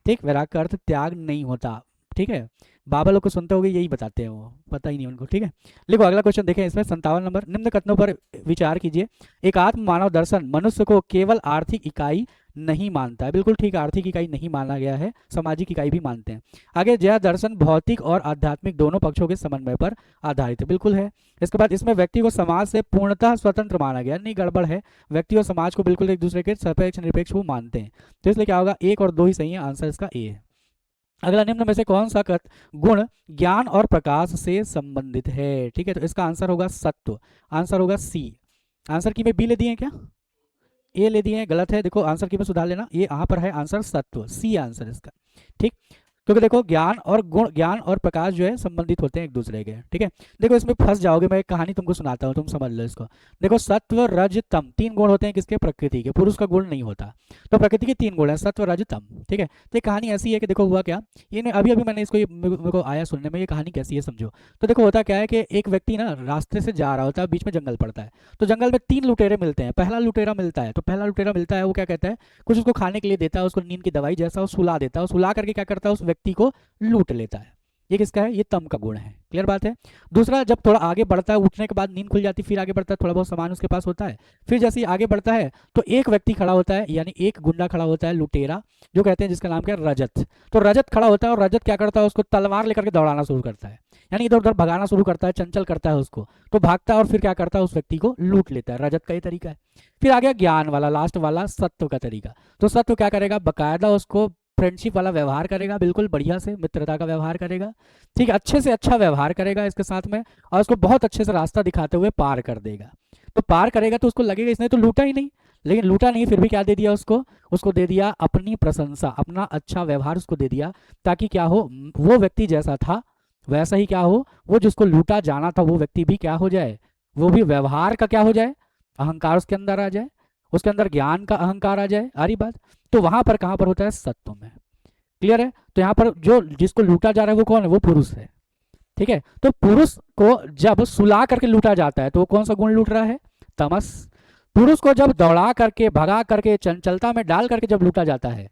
[SPEAKER 1] ठीक, वैराग्य का अर्थ त्याग नहीं होता। ठीक है, बाबा लोग को सुनते होगे यही बताते हैं, वो पता ही नहीं उनको। ठीक है, लिखो अगला क्वेश्चन देखें, इसमें 57 नंबर, निम्न कथनों पर विचार कीजिए। एकात्म मानव दर्शन मनुष्य को केवल आर्थिक इकाई नहीं मानता है, बिल्कुल ठीक, आर्थिक इकाई नहीं माना गया है, सामाजिक इकाई भी मानते हैं। आगे, यह दर्शन भौतिक और आध्यात्मिक दोनों पक्षों के समन्वय पर आधारित है, बिल्कुल है। इसके बाद, इसमें व्यक्ति को समाज से पूर्णतः स्वतंत्र माना गया, नहीं गड़बड़ है। व्यक्ति और समाज को बिल्कुल एक दूसरे के सापेक्ष निरपेक्ष वो मानते हैं, तो इसलिए क्या होगा, 1 और 2 ही सही है, आंसर इसका ए है। अगला, निम्न में से कौन सा गुण ज्ञान और प्रकाश से संबंधित है? ठीक है, तो इसका आंसर होगा सत्व, आंसर होगा सी। आंसर की में बी ले दिए हैं क्या, ए ले दिए हैं, गलत है। देखो आंसर की में सुधार लेना, ये यहाँ पर है आंसर सत्व, सी आंसर इसका। ठीक, क्योंकि देखो ज्ञान और गुण, ज्ञान और प्रकाश जो है संबंधित होते हैं एक दूसरे के। ठीक है, देखो इसमें फंस जाओगे, मैं एक कहानी तुमको सुनाता हूँ, तुम समझ लो इसको। देखो सत्व रज तम 3 गुण होते हैं किसके, प्रकृति के, पुरुष का गुण नहीं होता। तो प्रकृति के 3 गुण है, सत्व रज तम। ठीक है, तो ये कहानी ऐसी है कि देखो हुआ क्या, ये अभी अभी मैंने इसको, मेरे को आया सुनने में, ये कहानी कैसी है समझो। तो देखो होता क्या है कि एक व्यक्ति ना रास्ते से जा रहा होता है, बीच में जंगल पड़ता है, तो जंगल में 3 लुटेरे मिलते हैं। पहला लुटेरा मिलता है, तो पहला लुटेरा मिलता है, वो क्या कहता है, कुछ उसको खाने के लिए देता है, उसको नींद की दवाई जैसा, वो सुला देता है, सुला करके क्या करता है, उस व्यक्ति को लूट लेता है। ये किसका है, ये तम का गुण है। क्लियर बात है। दूसरा, जब थोड़ा आगे बढ़ता है, उठने के बाद नींद खुल जाती, फिर आगे बढ़ता है, थोड़ा बहुत सामान उसके पास होता है, फिर जैसे ही आगे बढ़ता है तो एक व्यक्ति खड़ा होता है, यानी एक गुंडा खड़ा होता है, लुटेरा, जो कहते हैं, जिसका नाम क्या है, रजत। तो रजत खड़ा होता है, और रजत क्या करता है, उसको तलवार लेकर के दौड़ाना शुरू करता है, यानी इधर उधर भगाना शुरू करता है, चंचल करता है उसको, तो भागता है और फिर क्या करता है, उस व्यक्ति को लूट लेता है। रजत का ये तरीका है। फिर आ गया ज्ञान वाला, लास्ट वाला, सत्व का तरीका। तो सत्व क्या करेगा, बकायदा उसको फ्रेंडशिप वाला व्यवहार करेगा, बिल्कुल बढ़िया से मित्रता का व्यवहार करेगा। ठीक है, अच्छे से अच्छा व्यवहार करेगा इसके साथ में, और उसको बहुत अच्छे से रास्ता दिखाते हुए पार कर देगा। तो पार करेगा तो उसको लगेगा इसने तो लूटा ही नहीं, लेकिन लूटा नहीं, फिर भी क्या दे दिया उसको दे दिया अपनी प्रशंसा, अपना अच्छा व्यवहार उसको दे दिया, ताकि क्या हो, वो व्यक्ति जैसा था वैसा ही क्या हो, वो जिसको लूटा जाना था वो व्यक्ति भी क्या हो जाए, वो भी व्यवहार का क्या हो जाए, अहंकार उसके अंदर आ जाए, उसके अंदर ज्ञान का अहंकार आ जाए। आ रही बात। तो वहां पर कहां पर होता है, सत्व में। क्लियर है। तो यहाँ पर जो जिसको लूटा जा रहा है वो कौन है, वो पुरुष है। ठीक है, तो पुरुष को जब सुला करके लूटा जाता है तो वो कौन सा गुण लूट रहा है, तमस। पुरुष को जब दौड़ा करके, भगा करके, चंचलता में डाल करके जब लूटा जाता है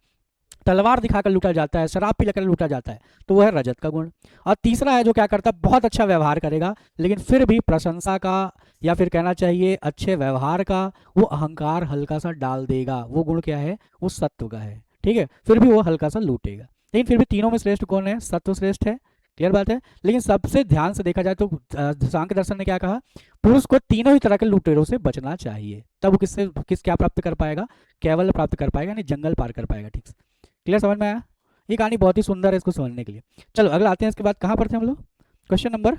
[SPEAKER 1] तलवार दिखाकर लूटा जाता है, शराब पिलाकर लूटा जाता है, तो वो है रजत का गुण। और तीसरा है जो क्या करता है, बहुत अच्छा व्यवहार करेगा लेकिन फिर भी प्रशंसा का या फिर कहना चाहिए अच्छे व्यवहार का वो अहंकार हल्का सा डाल देगा, वो गुण क्या है, वो सत्व का है। ठीक है, फिर भी वो हल्का सा लूटेगा, लेकिन फिर भी तीनों में श्रेष्ठ कौन है, सत्व श्रेष्ठ है। क्लियर बात है। लेकिन सबसे ध्यान से देखा जाए तो सांख्य दर्शन ने क्या कहा, पुरुष को तीनों ही तरह के लुटेरों से बचना चाहिए, तब वो किस क्या प्राप्त कर पाएगा, केवल प्राप्त कर पाएगा, यानी जंगल पार कर पाएगा। ठीक से क्लियर, समझ में आया। ये कहानी बहुत ही सुंदर है इसको समझने के लिए। चलो अगला आते हैं, इसके बाद कहाँ पर थे हम लोग, क्वेश्चन नंबर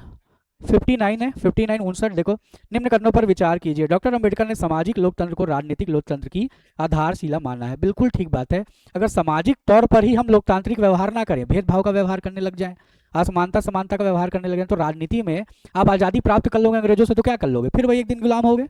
[SPEAKER 1] 59 है, 59 59 देखो, निम्न कथनों पर विचार कीजिए। डॉक्टर अंबेडकर ने सामाजिक लोकतंत्र को राजनीतिक लोकतंत्र की आधारशिला माना है। बिल्कुल ठीक बात है। अगर सामाजिक तौर पर ही हम लोकतांत्रिक व्यवहार ना करें, भेदभाव का व्यवहार करने लग जाएं, असमानता समानता का व्यवहार करने लगे, तो राजनीति में आप आज़ादी प्राप्त कर लोगे अंग्रेजों से तो क्या कर लोगे, फिर वही एक दिन गुलाम हो गए।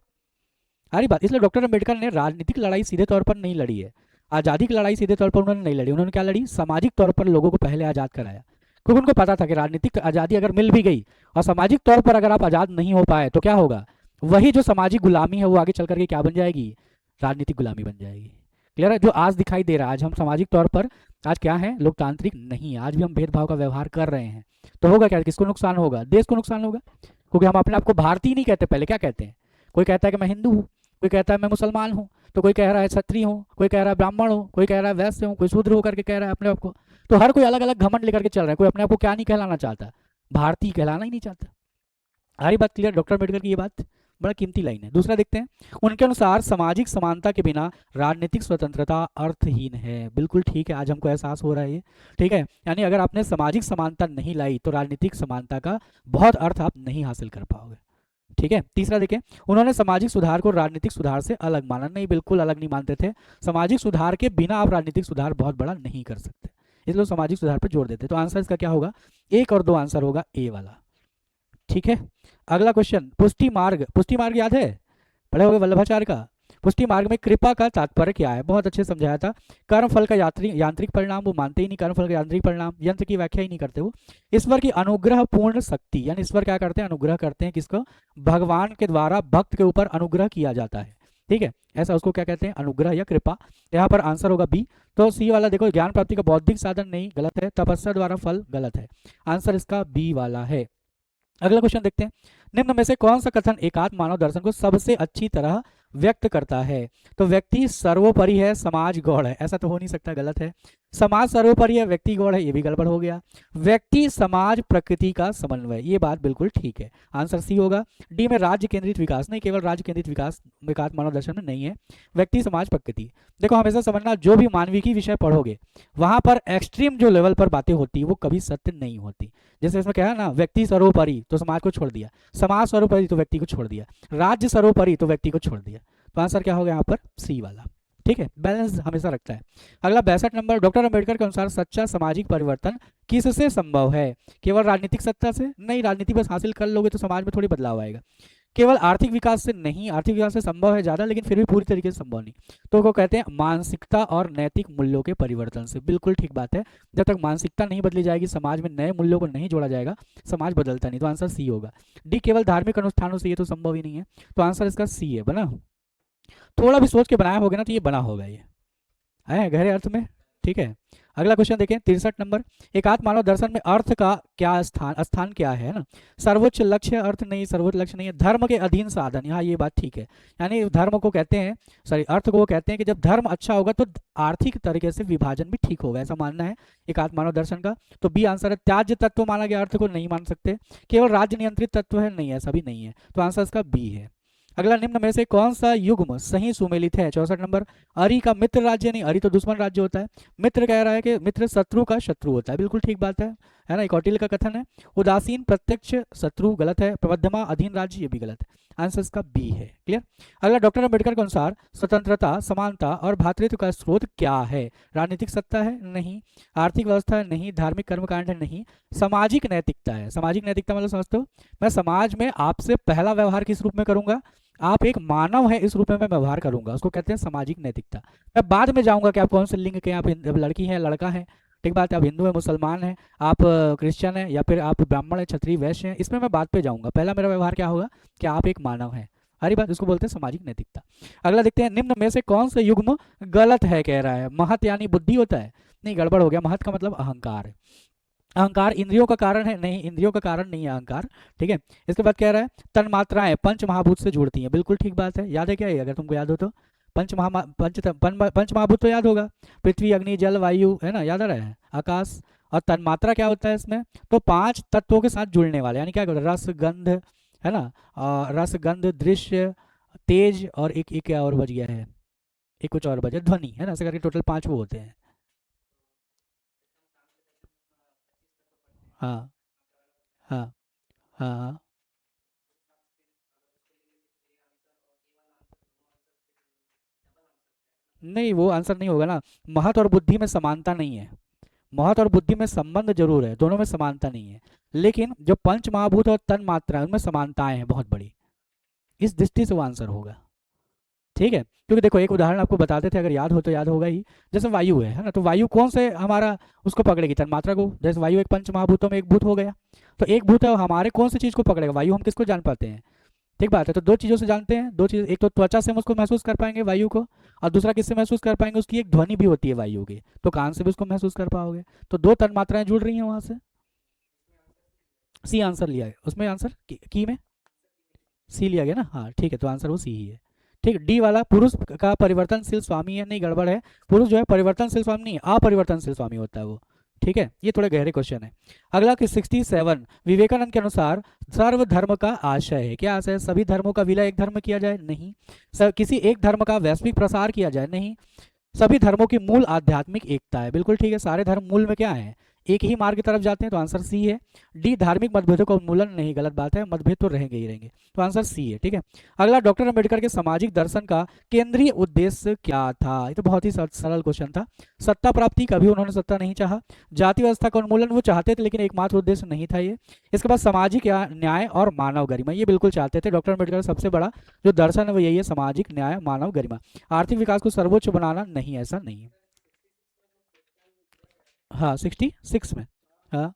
[SPEAKER 1] सारी बात, इसलिए डॉक्टर अंबेडकर ने राजनीतिक लड़ाई सीधे तौर पर नहीं लड़ी है, आज़ादी की लड़ाई सीधे तौर पर उन्होंने नहीं लड़ी, उन्होंने क्या लड़ी, सामाजिक तौर पर लोगों को पहले आज़ाद कराया, क्योंकि उनको पता था कि राजनीतिक आज़ादी अगर मिल भी गई और सामाजिक तौर पर अगर आप आज़ाद नहीं हो पाए तो क्या होगा, वही जो सामाजिक गुलामी है वो आगे चल करके क्या बन जाएगी, राजनीतिक गुलामी बन जाएगी। क्लियर है। जो आज दिखाई दे रहा है, आज हम सामाजिक तौर पर आज क्या है, लोकतांत्रिक नहीं, आज भी हम भेदभाव का व्यवहार कर रहे हैं, तो होगा क्या, किसको नुकसान होगा, देश को नुकसान होगा, क्योंकि हम अपने आप को भारतीय नहीं कहते, पहले क्या कहते हैं, कोई कहता है कि मैं हिंदू हूँ, कोई कहता है मैं मुसलमान हूँ, तो कोई कह रहा है क्षत्रिय हूँ, कोई कह रहा है ब्राह्मण हूँ, कोई कह रहा है वैश्य हूँ, कोई शूद्र होकर के कह रहा है अपने आप को, तो हर कोई अलग अलग घमंड लेकर के चल रहा है, कोई अपने आप को क्या नहीं कहलाना चाहता, भारतीय कहलाना ही नहीं चाहता। हमारी बात क्लियर, डॉक्टर अम्बेडकर की ये बात बड़ा कीमती लाइन है। दूसरा देखते हैं, उनके अनुसार सामाजिक समानता के बिना राजनीतिक स्वतंत्रता अर्थहीन है। बिल्कुल ठीक है, आज हमको एहसास हो रहा है ये, ठीक है, यानी अगर आपने सामाजिक समानता नहीं लाई तो राजनीतिक समानता का बहुत अर्थ आप नहीं हासिल कर पाओगे। ठीक है। तीसरा देखें, उन्होंने सामाजिक सुधार को राजनीतिक सुधार से अलग माना। नहीं, बिल्कुल अलग नहीं मानते थे, सामाजिक सुधार के बिना आप राजनीतिक सुधार बहुत बड़ा नहीं कर सकते, इसलिए सामाजिक सुधार पर जोर देते। तो आंसर इसका क्या होगा, 1 और 2 आंसर होगा ए वाला। ठीक है। अगला क्वेश्चन, पुष्टि मार्ग, पुष्टि मार्ग याद है, पढ़े होंगे वल्लभाचार्य का। पुष्टि मार्ग में कृपा का तात्पर्य क्या है, बहुत अच्छे समझाया था। कर्म फल का यांत्रिक परिणाम, वो मानते ही नहीं कर्म फल का यांत्रिक परिणाम, यंत्र की व्याख्या ही नहीं करते वो। ईश्वर की अनुग्रह पूर्ण शक्ति, यानी ईश्वर क्या करते हैं, अनुग्रह करते हैं, किसको, भगवान के द्वारा भक्त के ऊपर अनुग्रह किया जाता है। ठीक है, ऐसा उसको क्या कहते हैं, अनुग्रह या कृपा। यहाँ पर आंसर होगा बी। तो सी वाला देखो, ज्ञान प्राप्ति का बौद्धिक साधन नहीं, गलत है। तपस्या द्वारा फल, गलत है। आंसर इसका बी वाला है। अगला क्वेश्चन देखते हैं, निम्न में से कौन सा कथन एकात्म मानव दर्शन को सबसे अच्छी तरह व्यक्त करता है। तो व्यक्ति सर्वोपरि है, समाज गौड़ है, ऐसा तो हो नहीं सकता, गलत है। समाज सर्वोपरि है, व्यक्ति गौड़ है, ये भी गड़बड़ हो गया। व्यक्ति समाज प्रकृति का समन्वय, ये बात बिल्कुल ठीक है, आंसर सी होगा। डी में राज्य केंद्रित विकास, नहीं, केवल राज्य केंद्रित विकास एकात्म मानव दर्शन में नहीं है। व्यक्ति समाज प्रकृति, देखो हमेशा समझना, जो भी मानविकी विषय पढ़ोगे वहां पर एक्सट्रीम जो लेवल पर बातें होती है वो कभी सत्य नहीं होती। जैसे इसमें क्या है ना, व्यक्ति सर्वोपरि तो समाज को छोड़ दिया, समाज सर्वोपरि तो व्यक्ति को छोड़ दिया, राज्य सर्वोपरि तो व्यक्ति को छोड़ दिया, तो आंसर क्या होगा यहाँ पर, सी वाला। ठीक है, बैलेंस हमेशा रखता है। अगला 62 नंबर, डॉक्टर अंबेडकर के अनुसार सच्चा सामाजिक परिवर्तन किससे संभव है। केवल राजनीतिक सत्ता से नहीं, राजनीति बस हासिल कर लोगे तो समाज में थोड़ी बदलाव आएगा। केवल आर्थिक विकास से नहीं, आर्थिक विकास से संभव है ज़्यादा, लेकिन फिर भी पूरी तरीके से संभव नहीं। तो वो कहते हैं मानसिकता और नैतिक मूल्यों के परिवर्तन से। बिल्कुल ठीक बात है, जब तक मानसिकता नहीं बदली जाएगी, समाज में नए मूल्यों को नहीं जोड़ा जाएगा, समाज बदलता नहीं। तो आंसर सी होगा। डी केवल धार्मिक अनुष्ठानों से, ये तो संभव ही नहीं है, तो आंसर इसका सी है। बना, थोड़ा भी सोच के बनाया होगा ना तो ये बना होगा, ये है गहरे अर्थ में। ठीक है। अगला क्वेश्चन देखें, 63 नंबर, एकात्म मानव दर्शन में अर्थ का क्या स्थान क्या है ना, सर्वोच्च लक्ष्य अर्थ नहीं, सर्वोच्च लक्ष्य नहीं है, धर्म के अधीन साधन, यहाँ ये बात ठीक है, यानी धर्म को कहते हैं, सॉरी अर्थ को वो कहते हैं कि जब धर्म अच्छा होगा तो आर्थिक तरीके से विभाजन भी ठीक होगा, ऐसा मानना है एकात्म मानव दर्शन का। तो बी आंसर है। त्याज्य तत्व माना गया, अर्थ को नहीं मान सकते। केवल राज्य नियंत्रित तत्व है, नहीं, ऐसा भी नहीं है, तो आंसर इसका बी है। अगला, निम्न में से कौन सा युग्म सही सुमेलित है। 64 नंबर, अरि का मित्र राज्य नहीं, अरि तो दुश्मन राज्य होता है। मित्र कह रहा है कि मित्र शत्रु का शत्रु होता है, बिल्कुल ठीक बात है ना, कौटिल्य का कथन है। उदासीन प्रत्यक्ष शत्रु, गलत है। प्रबद्धमा अधीन राज्य, ये भी गलत है, आंसर इसका बी है। क्लियर। अगला, डॉक्टर अम्बेडकर के अनुसार स्वतंत्रता, समानता और भातृत्व का स्रोत क्या है। राजनीतिक सत्ता है, नहीं। आर्थिक व्यवस्था है, नहीं। धार्मिक कर्मकांड है, नहीं। सामाजिक नैतिकता है। सामाजिक नैतिकता मतलब समझते हो, मैं समाज में आपसे पहला व्यवहार किस रूप में करूंगा, आप एक मानव है इस रूप में मैं व्यवहार करूंगा, उसको कहते हैं सामाजिक नैतिकता। मैं बाद में जाऊंगा कि आप कौन से लिंग के, आप लड़की है, लड़का है, ठीक बात है, आप हिंदू है, मुसलमान है, आप क्रिश्चियन है, या फिर आप ब्राह्मण है, क्षत्रिय, वैश्य है, इसमें मैं बाद पे जाऊंगा। पहला मेरा व्यवहार क्या होगा कि आप एक मानव है। हरी बात, इसको बोलते हैं सामाजिक नैतिकता। अगला देखते हैं, निम्न में से कौन सा युग्म गलत है, कह रहा है। महत यानी बुद्धि होता है, नहीं, गड़बड़ हो गया। महत का मतलब अहंकार है। अहंकार इंद्रियों का कारण है? नहीं, इंद्रियों का कारण नहीं है अहंकार। ठीक है। इसके बाद कह रहा है तन्मात्राएं पंच महाभूत से जुड़ती हैं। बिल्कुल ठीक बात है। याद है क्या ये, अगर तुमको याद हो तो? पंच महाभूत तो याद होगा। पृथ्वी, अग्नि, जल, वायु, है ना, याद आ रहा है, आकाश। और तन्मात्रा क्या होता है इसमें? तो पांच तत्वों के साथ जुड़ने वाले, यानी क्या होता है, रस, गंध, है ना, रस, गंध, दृश्य, तेज, और एक क्या और बच गया है, एक कुछ और बचा, ध्वनि, है ना, ऐसे करके टोटल पांच वो होते हैं। हाँ हाँ हाँ हाँ। नहीं, वो आंसर नहीं होगा ना। महत और बुद्धि में समानता नहीं है। महत और बुद्धि में संबंध जरूर है, दोनों में समानता नहीं है। लेकिन जो पंच महाभूत और तन मात्रा है उनमें समानताएं हैं बहुत बड़ी। इस दृष्टि से वो आंसर होगा। ठीक है, क्योंकि देखो एक उदाहरण आपको बताते थे, अगर याद हो तो याद होगा ही। जैसे वायु है ना, तो वायु कौन से हमारा उसको पकड़ेगी, तन मात्रा को। जैसे वायु एक पंच महाभूतों में एक भूत हो गया, तो एक भूत है, वो हमारे कौन सी चीज को पकड़ेगा, वायु हम किसको जान पाते हैं। ठीक बात है, तो दो चीज़ों से जानते हैं, दो चीज़, एक तो त्वचा से हम उसको महसूस कर पाएंगे वायु को, और दूसरा किससे महसूस कर पाएंगे, उसकी एक ध्वनि भी होती है वायु की, तो कान से भी उसको महसूस कर पाओगे। तो दो तन्मात्राएं जुड़ रही हैं वहां से। सी आंसर लिया है उसमें, आंसर की में सी लिया गया ना, हाँ ठीक है, तो आंसर वो सी ही है। ठीक, डी वाला पुरुष का परिवर्तनशील स्वामी है, नहीं गड़बड़ है। पुरुष जो है परिवर्तनशील स्वामी नहीं, अपरिवर्तनशील स्वामी होता है वो। ठीक है, ये थोड़े गहरे क्वेश्चन है। अगला कि 67, विवेकानंद के अनुसार सर्वधर्म का आशय है। क्या आशय है? सभी धर्मों का विलय एक धर्म में किया जाए? नहीं। किसी एक धर्म का वैश्विक प्रसार किया जाए? नहीं। सभी धर्मों की मूल आध्यात्मिक एकता है? बिल्कुल ठीक है, सारे धर्म मूल में क्या है, एक ही मार्ग की तरफ जाते हैं, तो आंसर सी है। डी, धार्मिक मतभेदों का उन्मूलन? नहीं, गलत बात है, मतभेद तो रहेंगे ही रहेंगे, तो आंसर सी है। ठीक है। अगला, डॉक्टर अम्बेडकर के सामाजिक दर्शन का केंद्रीय उद्देश्य क्या था? ये तो बहुत ही सरल क्वेश्चन था। सत्ता प्राप्ति, कभी उन्होंने सत्ता नहीं चाहा। जाति व्यवस्था का उन्मूलन वो चाहते थे, लेकिन एकमात्र उद्देश्य नहीं था ये। इसके बाद सामाजिक न्याय और मानव गरिमा, ये बिल्कुल चाहते थे। डॉक्टर अम्बेडकर का सबसे बड़ा जो दर्शन है वो यही है, सामाजिक न्याय, मानव गरिमा। आर्थिक विकास को सर्वोच्च बनाना? नहीं, ऐसा नहीं है। हाँ, 66 में। हाँ।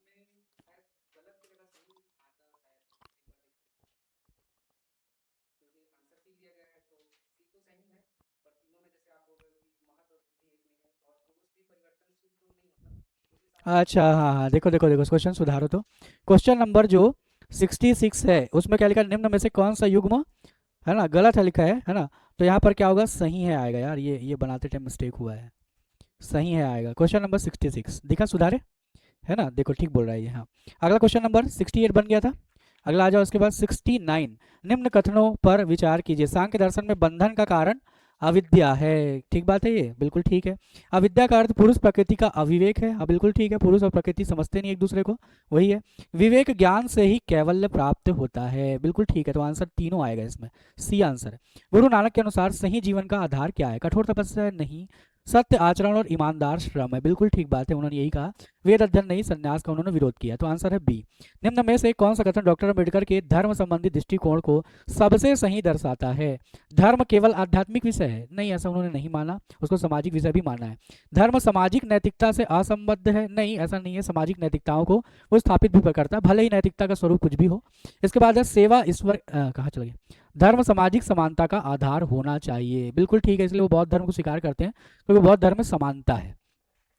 [SPEAKER 1] अच्छा, हाँ हाँ, देखो देखो देखो, क्वेश्चन सुधारो तो। क्वेश्चन नंबर जो 66 है उसमें क्या लिखा, निम्न में से कौन सा युग्म, है ना, गलत है लिखा है ना। तो यहाँ पर क्या होगा, सही है आएगा यार, ये बनाते टाइम मिस्टेक हुआ है। सही है आएगा, क्वेश्चन नंबर 66 दिखा, सुधारे, है ना, देखो ठीक बोल रहा है ये, हाँ। अगला क्वेश्चन नंबर 68 बन गया था। अगला आ जाओ उसके बाद 69, निम्न कथनों पर विचार कीजिए। सांख्य दर्शन में बंधन का कारण अविद्या है। ठीक बात है, ये बिल्कुल ठीक है। अविद्या का अर्थ पुरुष प्रकृति का अविवेक है। हाँ बिल्कुल ठीक है, पुरुष और प्रकृति समझते नहीं एक दूसरे को, वही है। विवेक ज्ञान से ही कैवल्य प्राप्त होता है। बिल्कुल ठीक है, तो आंसर तीनों आएगा इसमें, सी आंसर है। गुरु नानक के अनुसार सही जीवन का आधार क्या है? कठोर तपस्या है? नहीं। सत्य आचरण और ईमानदार श्रम है? बिल्कुल ठीक बात है, उन्होंने यही कहा। वेद अध्ययन नहीं, संन्यास का उन्होंने विरोध किया, तो आंसर है बी। निम्न में से कौन सा कथन डॉक्टर अम्बेडकर के धर्म संबंधी दृष्टिकोण को सबसे सही दर्शाता है? धर्म केवल आध्यात्मिक विषय है? नहीं, ऐसा उन्होंने नहीं माना, उसको सामाजिक विषय भी माना है। धर्म सामाजिक नैतिकता से असंबद्ध है? नहीं, ऐसा नहीं है, सामाजिक नैतिकताओं को वो स्थापित भी करता है, भले ही नैतिकता का स्वरूप कुछ भी हो। इसके बाद है सेवा ईश्वर, कहाँ चल गया, धर्म सामाजिक समानता का आधार होना चाहिए। बिल्कुल ठीक है, इसलिए वो बौद्ध धर्म को स्वीकार करते हैं, क्योंकि बौद्ध धर्म में समानता है।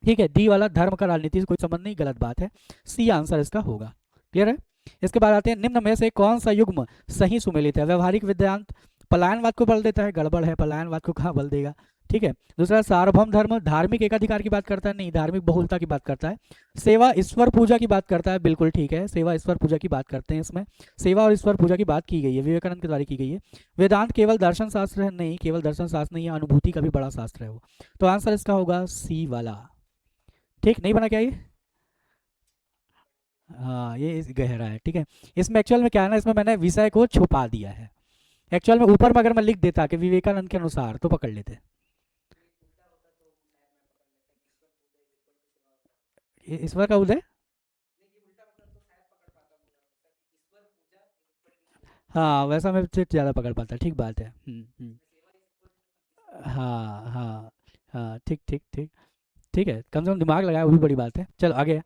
[SPEAKER 1] ठीक है, डी वाला धर्म का राजनीति से कोई संबंध नहीं, गलत बात है, सी आंसर इसका होगा। क्लियर है। इसके बाद आते हैं, निम्न में से कौन सा युग्म सही सुमेलित है? व्यवहारिक वेदांत पलायनवाद को बल देता है? गड़बड़ है, पलायनवाद को कहाँ बल देगा। ठीक है। दूसरा, सार्वभौम धर्म धार्मिक एकाधिकार की बात करता है? नहीं, धार्मिक बहुलता की बात करता है। सेवा ईश्वर पूजा की बात करता है? बिल्कुल ठीक है, सेवा ईश्वर पूजा की बात करते हैं इसमें, सेवा और ईश्वर पूजा की बात की गई है, विवेकानंद के द्वारा की गई है। वेदांत केवल दर्शन शास्त्र है? नहीं, केवल दर्शन शास्त्र नहीं है, अनुभूति का भी बड़ा शास्त्र है वो, तो आंसर इसका होगा सी वाला। ठीक, नहीं बना क्या ये? हाँ, ये गहरा है। ठीक है, इसमें एक्चुअल में क्या है ना, इसमें मैंने विषय को छुपा दिया है। एक्चुअल में ऊपर में अगर मैं लिख देता कि विवेकानंद के अनुसार, तो पकड़ लेते। ईश्वर का उदय, हाँ वैसा मैं ज़्यादा पकड़ पाता, ठीक बात है। हाँ हाँ हाँ, ठीक ठीक ठीक। ठीक है, कम से कम दिमाग लगाया, वो भी बड़ी बात है। चलो आगे।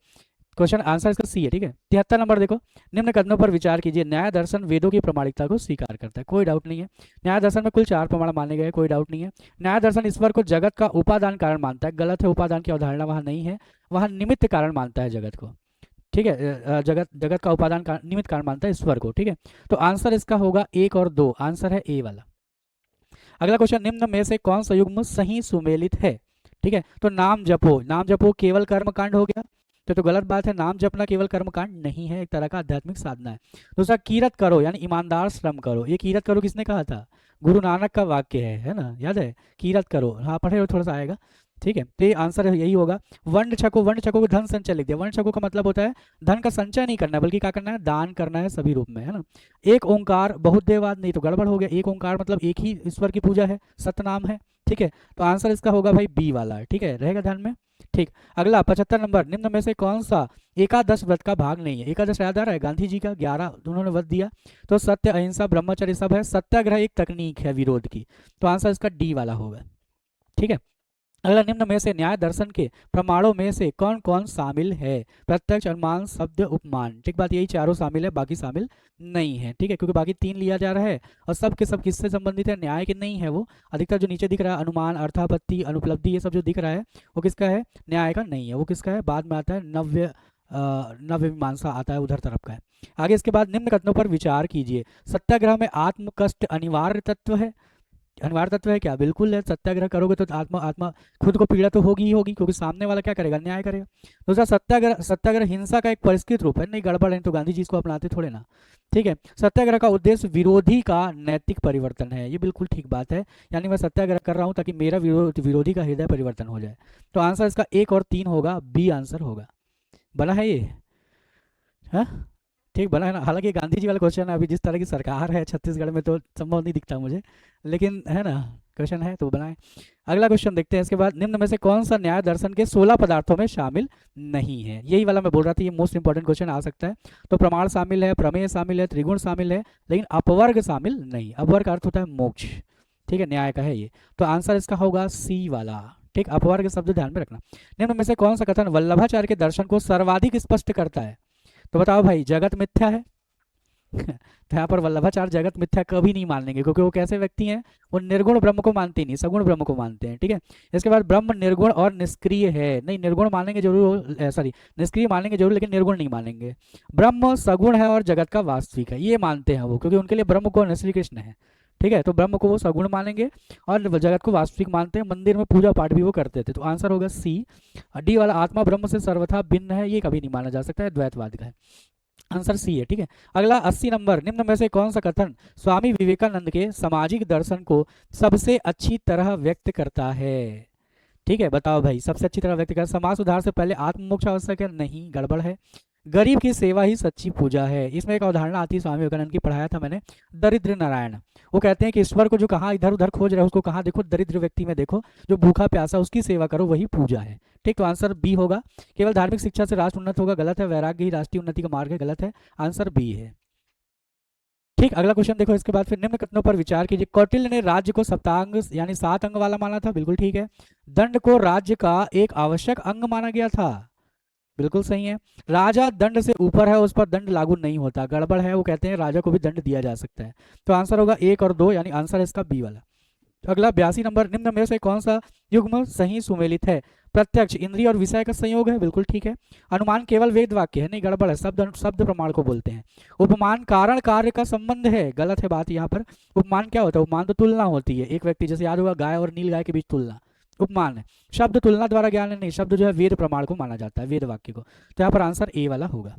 [SPEAKER 1] क्वेश्चन आंसर इसका सी है, ठीक है। 73 नंबर देखो, निम्न कथनों पर विचार कीजिए। न्याय दर्शन वेदों की प्रामाणिकता को स्वीकार करता है, कोई डाउट नहीं है। न्याय दर्शन में कुल 4 प्रमाण माने गए, कोई डाउट नहीं है। न्याय दर्शन ईश्वर को जगत का उपादान कारण मानता है, गलत है, उपादान की अवधारणा वहां नहीं है, वहां निमित्त कारण मानता है जगत को, ठीक है। जगत जगत का उपादान निमित्त कारण मानता है ईश्वर को, ठीक है। तो आंसर इसका होगा 1 और 2, आंसर है ए वाला। अगला क्वेश्चन, निम्न में से कौन सा युग्म सही सुमेलित है, ठीक है। तो नाम जपो, नाम जपो केवल कर्म कांड हो गया, तो गलत बात है, नाम जपना केवल कर्म कांड नहीं है, एक तरह का आध्यात्मिक साधना है। दूसरा, कीरत करो यानी ईमानदार श्रम करो, ये कीरत करो किसने कहा था, गुरु नानक का वाक्य है ना, याद है, कीरत करो, हाँ पढ़े हो थोड़ा सा आएगा, ठीक है। तो ये आंसर यही होगा। वंड छको, वंड छको को धन संचय लिख दिया, वंड छको का मतलब होता है धन का संचय नहीं करना, बल्कि क्या करना है, दान करना है सभी रूप में, है ना। एक ओंकार बहुदेववाद नहीं, तो गड़बड़ हो गया, एक ओंकार मतलब एक ही ईश्वर की पूजा है, सतनाम है, ठीक है। तो आंसर इसका होगा भाई बी वाला, ठीक है, रहेगा ध्यान में, ठीक। अगला 75 नंबर, निम्न में से कौन सा एकादश व्रत का भाग नहीं है। एकादश याद आ रहा है, गांधी जी का 11 उन्होंने व्रत दिया, तो सत्य अहिंसा ब्रह्मचर्य सब है, सत्याग्रह एक तकनीक है विरोध की, तो आंसर इसका डी वाला होगा, ठीक है। अगला, निम्न में से न्याय दर्शन के प्रमाणों में से कौन कौन शामिल है। प्रत्यक्ष, अनुमान, शब्द, उपमान, ठीक बात, यही चारों शामिल है, बाकी शामिल नहीं है, ठीक है, क्योंकि बाकी 3 लिया जा रहा है और सब के सब किससे संबंधित है, न्याय के नहीं है वो। अधिकतर जो नीचे दिख रहा है अनुमान, अर्थापत्ति, अनुपलब्धि, ये सब जो दिख रहा है वो किसका है, न्याय का नहीं है, वो किसका है, बाद में आता है नव्य मीमांसा आता है, उधर तरफ का है। आगे इसके बाद, निम्न कथनों पर विचार कीजिए। सत्याग्रह में आत्म कष्ट अनिवार्य तत्व है, अनिवार्य तत्व है क्या, बिल्कुल है, सत्याग्रह करोगे तो आत्मा आत्मा खुद को पीड़ा तो होगी ही होगी, क्योंकि सामने वाला क्या करेगा, न्याय करेगा। दूसरा, सत्याग्रह, सत्याग्रह हिंसा का एक परिष्कृत रूप है, नहीं गड़बड़ है, तो गांधी जी इसको अपनाते थोड़े ना, ठीक है। सत्याग्रह का उद्देश्य विरोधी का नैतिक परिवर्तन है, ये बिल्कुल ठीक बात है, यानी मैं सत्याग्रह कर रहा हूँ ताकि मेरा विरोधी का हृदय परिवर्तन हो जाए, तो आंसर इसका 1 और 3 होगा, बी आंसर होगा। बना है ये, हाँ ठीक बना है ना। हालांकि गांधी जी वाला क्वेश्चन है, अभी जिस तरह की सरकार है छत्तीसगढ़ में तो संभव नहीं दिखता मुझे, लेकिन है ना, क्वेश्चन है तो बनाए। अगला क्वेश्चन देखते हैं इसके बाद, निम्न में से कौन सा न्याय दर्शन के 16 पदार्थों में शामिल नहीं है। यही वाला मैं बोल रहा था, ये मोस्ट इंपॉर्टेंट क्वेश्चन आ सकता है। तो प्रमाण शामिल है, प्रमेय शामिल है, त्रिगुण शामिल है, लेकिन अपवर्ग शामिल नहीं। अपवर्ग का अर्थ होता है मोक्ष, ठीक है, न्याय का है ये, तो आंसर इसका होगा सी वाला, ठीक। अपवर्ग शब्द ध्यान में रखना। निम्न में से कौन सा कथन वल्लभाचार्य के दर्शन को सर्वाधिक स्पष्ट करता है। तो बताओ भाई, जगत मिथ्या है तो यहाँ पर वल्लभाचार्य जगत मिथ्या कभी नहीं मान लेंगे, क्योंकि वो कैसे व्यक्ति हैं, वो निर्गुण ब्रह्म को मानते नहीं, सगुण ब्रह्म को मानते हैं, ठीक है। इसके बाद, ब्रह्म निर्गुण और निष्क्रिय है, नहीं निर्गुण मानेंगे जरूर, सॉरी निष्क्रिय मानेंगे जरूर, लेकिन निर्गुण नहीं मानेंगे। ब्रह्म सगुण है और जगत का वास्तविक है, ये मानते हैं वो, क्योंकि उनके लिए ब्रह्म को श्री कृष्ण है, ठीक है। तो ब्रह्म को वो सगुण मानेंगे और जगत को वास्तविक मानते हैं, मंदिर में पूजा पाठ भी वो करते थे, तो आंसर होगा सी। डी वाला, आत्मा ब्रह्म से सर्वथा भिन्न है, ये कभी नहीं माना जा सकता है, द्वैतवाद का है, आंसर सी है, ठीक है। अगला 80 नंबर, निम्न में से कौन सा कथन स्वामी विवेकानंद के सामाजिक दर्शन को सबसे अच्छी तरह व्यक्त करता है, ठीक है। बताओ भाई, सबसे अच्छी तरह व्यक्त करता, समाज सुधार से पहले आत्म मोक्ष आवश्यक है, नहीं गड़बड़ है। गरीब की सेवा ही सच्ची पूजा है, इसमें एक अवधारणा आती है, स्वामी विवेकानंद की पढ़ाया था मैंने, दरिद्र नारायण। वो कहते हैं कि ईश्वर को जो कहाँ इधर उधर खोज रहे हो उसको कहाँ देखो, दरिद्र व्यक्ति में देखो, जो भूखा प्यासा उसकी सेवा करो, वही पूजा है, ठीक। तो आंसर बी होगा। केवल धार्मिक शिक्षा से राष्ट्र उन्नत होगा, गलत है। वैराग्य ही राष्ट्रीय उन्नति का मार्ग है, गलत है, आंसर बी है, ठीक। अगला क्वेश्चन देखो इसके बाद, फिर निम्न कथनों पर विचार कीजिए। कौटिल्य ने राज्य को सप्तांग यानी 7 अंग वाला माना था, बिल्कुल ठीक है। दंड को राज्य का एक आवश्यक अंग माना गया था, बिल्कुल सही है। राजा दंड से ऊपर है, उस पर दंड लागू नहीं होता, गड़बड़ है, वो कहते हैं राजा को भी दंड दिया जा सकता है, तो आंसर होगा 1 और 2, यानी आंसर इसका बी वाला। अगला 82 नंबर, निम्न में से कौन सा युग्म सही सुमेलित है। प्रत्यक्ष, इंद्रिय और विषय का संयोग है, बिल्कुल ठीक है। अनुमान केवल वेद वाक्य है, नहीं गड़बड़ है, शब्द शब्द प्रमाण को बोलते हैं। उपमान कारण कार्य का संबंध है, गलत है बात यहाँ पर। उपमान क्या होता है, उपमान तो तुलना होती है, एक व्यक्ति, जैसे याद होगा गाय और नील गाय के बीच तुलना उपमान है। शब्द तुलना द्वारा ज्ञान है, नहीं, शब्द जो है वेद प्रमाण को माना जाता है, वेद वाक्य को, तो यहाँ पर आंसर ए वाला होगा,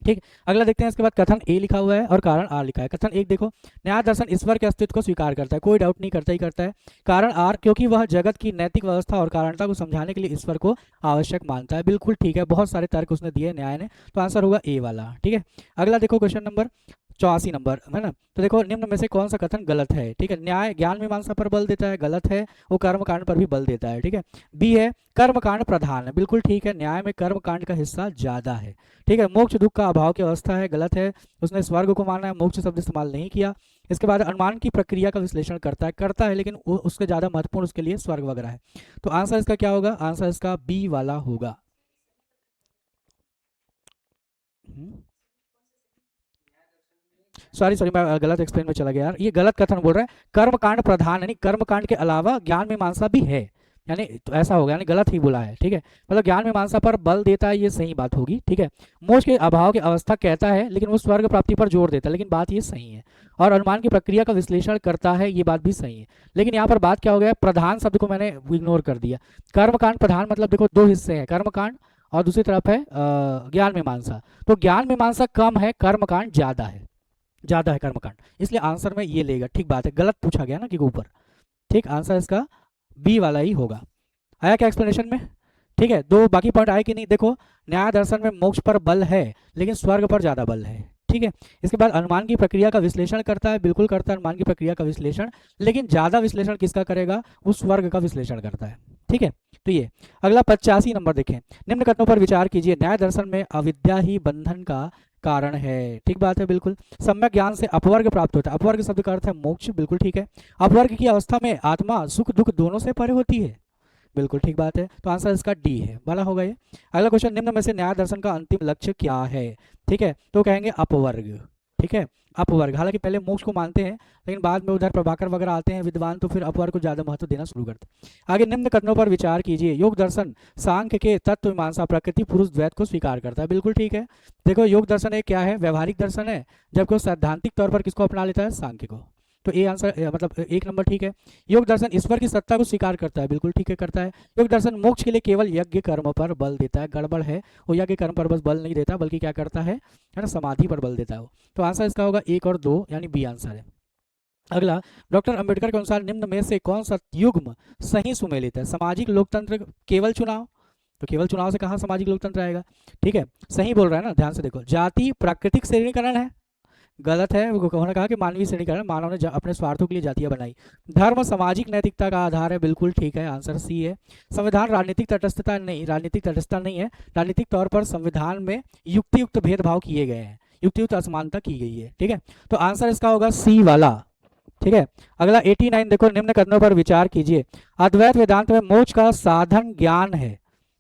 [SPEAKER 1] ठीक। अगला देखते हैं इसके बाद, कथन ए लिखा हुआ है और कारण आर लिखा है। कथन 1 देखो, न्याय दर्शन ईश्वर के अस्तित्व को स्वीकार करता है, कोई डाउट नहीं, करता ही करता है। कारण आर, क्योंकि वह जगत की नैतिक व्यवस्था और कारणता को समझाने के लिए ईश्वर को आवश्यक मानता है, बिल्कुल ठीक है, बहुत सारे तर्क उसने दिए न्याय ने, तो आंसर होगा ए वाला, ठीक है। अगला देखो क्वेश्चन नंबर 84 नंबर, है ना। तो देखो, निम्न में से कौन सा कथन गलत है, ठीक है। न्याय ज्ञान मीमांसा पर बल देता है, गलत है। वो कर्म कांड पर भी बल देता है, ठीक है। बी है, कर्म कांड प्रधान है, बिल्कुल ठीक है, न्याय में कर्म कांड का हिस्सा ज्यादा है, ठीक है। मोक्ष दुख का अभाव की अवस्था है, गलत है, उसने स्वर्ग को माना है, मोक्ष शब्द इस्तेमाल नहीं किया। इसके बाद, अनुमान की प्रक्रिया का विश्लेषण करता है, लेकिन उसके ज्यादा महत्वपूर्ण उसके लिए स्वर्ग वगैरह है, तो आंसर इसका क्या होगा, आंसर इसका बी वाला होगा। सॉरी सॉरी, मैं गलत एक्सप्लेन में चला गया यार, ये गलत कथन बोल रहा है। कर्मकांड प्रधान यानी कर्मकांड के अलावा ज्ञान मीमांसा भी है, यानी तो ऐसा होगा, यानी गलत ही बोला है, ठीक है। मतलब ज्ञान मीमांसा पर बल देता है, ये सही बात होगी, ठीक है। मोक्ष के अभाव की अवस्था कहता है, लेकिन वो स्वर्ग प्राप्ति पर जोर देता है, लेकिन बात ये सही है। और अनुमान की प्रक्रिया का विश्लेषण करता है, ये बात भी सही है। लेकिन यहाँ पर बात क्या हो गया, प्रधान शब्द को मैंने इग्नोर कर दिया। कर्मकांड प्रधान मतलब देखो दो हिस्से हैं, कर्मकांड और दूसरी तरफ है ज्ञान मीमांसा। तो ज्ञान मीमांसा कम है, कर्मकांड ज्यादा है, ज्यादा है कर्मकांड, इसलिए आंसर में ये लेगा। ठीक बात है, गलत पूछा गया ना कि ऊपर, ठीक, आंसर इसका बी वाला ही होगा। आया क्या एक्सप्लेनेशन में? ठीक है, दो बाकी पॉइंट आए कि नहीं, देखो न्याय दर्शन में मोक्ष पर बल है, लेकिन स्वर्ग पर ज्यादा बल है, ठीक है। इसके बाद अनुमान की प्रक्रिया का विश्लेषण करता है, बिल्कुल करता है अनुमान की प्रक्रिया का विश्लेषण, लेकिन ज्यादा विश्लेषण किसका करेगा, उस स्वर्ग का विश्लेषण करता है, ठीक है। तो ये अगला 85 नंबर देखें, निम्न कथनों पर विचार कीजिए, न्याय दर्शन में अविद्या ही बंधन का कारण है। ठीक बात है, बिल्कुल। सम्यक ज्ञान से अपवर्ग प्राप्त होता है, अपवर्ग शब्द का अर्थ है मोक्ष, बिल्कुल ठीक है। अपवर्ग की अवस्था में आत्मा सुख दुख दोनों से परे होती है, बिल्कुल ठीक बात है। तो आंसर इसका डी है, वाला होगा ये। अगला क्वेश्चन, निम्न में से न्याय दर्शन का अंतिम लक्ष्य क्या है? ठीक है, तो कहेंगे अपवर्ग, ठीक है, अपवर्ग। हालांकि पहले मोक्ष को मानते हैं, लेकिन बाद में उधर प्रभाकर वगैरह आते हैं विद्वान, तो फिर अपवर्ग को ज्यादा महत्व देना शुरू करते हैं। आगे निम्न कथनों पर विचार कीजिए, योग दर्शन सांख्य के तत्व मीमांसा प्रकृति पुरुष द्वैत को स्वीकार करता है, बिल्कुल ठीक है। देखो योग दर्शन एक क्या है, व्यवहारिक दर्शन है, जबकि वो सैद्धांतिक तौर पर किसको अपना लेता है, सांख्य को। तो ए आंसर मतलब एक नंबर ठीक है। योग दर्शन ईश्वर की सत्ता को स्वीकार करता है, बिल्कुल ठीक है, करता है। योग दर्शन मोक्ष के लिए केवल यज्ञ कर्म पर बल देता है, गड़बड़ है, वो यज्ञ कर्म पर बस बल नहीं देता, बल्कि क्या करता है ना, समाधि पर बल देता है वो। तो आंसर इसका होगा एक और दो, यानी बी आंसर है। अगला, डॉक्टर अंबेडकर के अनुसार निम्न में से कौन सा युग्म सही सुमेलित है? सामाजिक लोकतंत्र, केवल चुनाव, तो केवल चुनाव से कहाँ सामाजिक लोकतंत्र आएगा, ठीक है, सही बोल रहा है ना, ध्यान से देखो। जाति प्राकृतिक श्रेणीकरण है, गलत है, उन्होंने कहा कि मानवीय श्रेणीकरण, मानव ने अपने स्वार्थों के लिए जातियां बनाई। धर्म सामाजिक नैतिकता का आधार है, बिल्कुल ठीक है, आंसर सी है। संविधान राजनीतिक तटस्थता नहीं, राजनीतिक तटस्थता नहीं है, राजनीतिक तौर पर संविधान में युक्तियुक्त भेदभाव किए गए हैं, युक्तियुक्त असमानता की गई है, ठीक है। तो आंसर इसका होगा सी वाला, ठीक है। अगला 89 देखो, निम्न कथनों पर विचार कीजिए, अद्वैत वेदांत में मोक्ष का साधन ज्ञान है,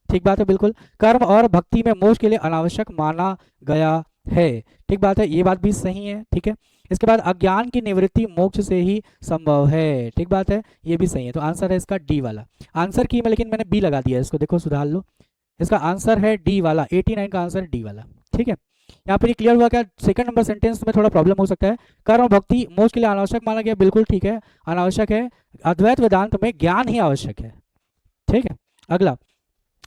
[SPEAKER 1] ठीक बात है, बिल्कुल। कर्म और भक्ति में मोक्ष के लिए अनावश्यक माना गया है, ठीक बात है, ये बात भी सही है, ठीक है। इसके बाद अज्ञान की निवृत्ति मोक्ष से ही संभव है, ठीक बात है, ये भी सही है। तो आंसर है इसका डी वाला। आंसर की में लेकिन मैंने बी लगा दिया, इसको देखो सुधार लो, इसका आंसर है डी वाला, 89 का आंसर डी वाला, ठीक है। यहाँ पर क्लियर हुआ क्या? सेकंड नंबर सेंटेंस में थोड़ा प्रॉब्लम हो सकता है, कर्म भक्ति मोक्ष के लिए अनावश्यक माना गया, बिल्कुल ठीक है, अनावश्यक है। अद्वैत वेदांत में ज्ञान ही आवश्यक है, ठीक है। अगला,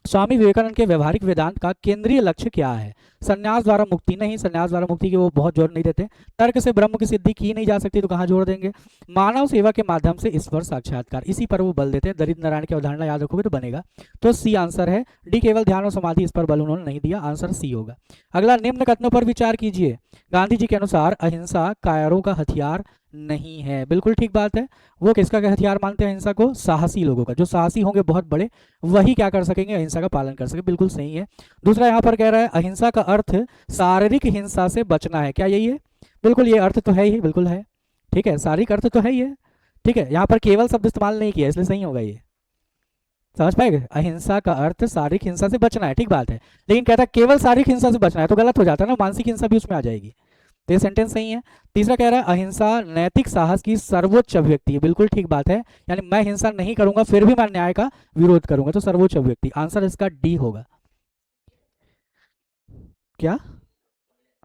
[SPEAKER 1] स्वामी विवेकानंद के व्यवहारिक वेदांत का केंद्रीय लक्ष्य क्या है? संन्यास द्वारा मुक्ति नहीं, संन्यास द्वारा मुक्ति की वो बहुत जोर नहीं देते। तर्क से ब्रह्म की सिद्धि की नहीं जा सकती, तो कहाँ जोड़ देंगे? मानव सेवा के माध्यम से ईश्वर साक्षात्कार, इसी पर वो बल देते हैं। दरिद्र नारायण की अवधारणा याद रखोगे तो बनेगा। तो सी आंसर है। डी केवल ध्यान और समाधि, इस पर बल उन्होंने नहीं दिया, आंसर सी होगा। अगला, निम्न कथनों पर विचार कीजिए, गांधी जी के अनुसार अहिंसा कायरों का हथियार नहीं है, बिल्कुल ठीक बात है। वो किसका हथियार मानते हैं अहिंसा को? साहसी लोगों का, जो साहसी होंगे बहुत बड़े, वही क्या कर सकेंगे? अहिंसा का पालन कर सके, बिल्कुल सही है। दूसरा यहाँ पर कह रहा है अहिंसा का अर्थ शारीरिक हिंसा से बचना है, क्या यही है? बिल्कुल, ये अर्थ तो है ही, बिल्कुल है, ठीक है, शारीरिक अर्थ तो है ही है, ठीक है। यहाँ पर केवल शब्द इस्तेमाल नहीं किया, इसलिए सही होगा ये, समझ पाएगा? अहिंसा का अर्थ शारीरिक हिंसा से बचना है, ठीक बात है, लेकिन कहता है केवल शारीरिक हिंसा से बचना है, तो गलत हो जाता है ना, मानसिक हिंसा भी उसमें आ जाएगी, तो ये सेंटेंस सही है। तीसरा कह रहा है अहिंसा नैतिक साहस की सर्वोच्च अभिव्यक्ति है, बिल्कुल ठीक बात है, यानी मैं हिंसा नहीं करूंगा फिर भी मैं न्याय का विरोध करूंगा, तो सर्वोच्च अभिव्यक्ति, आंसर इसका डी होगा। क्या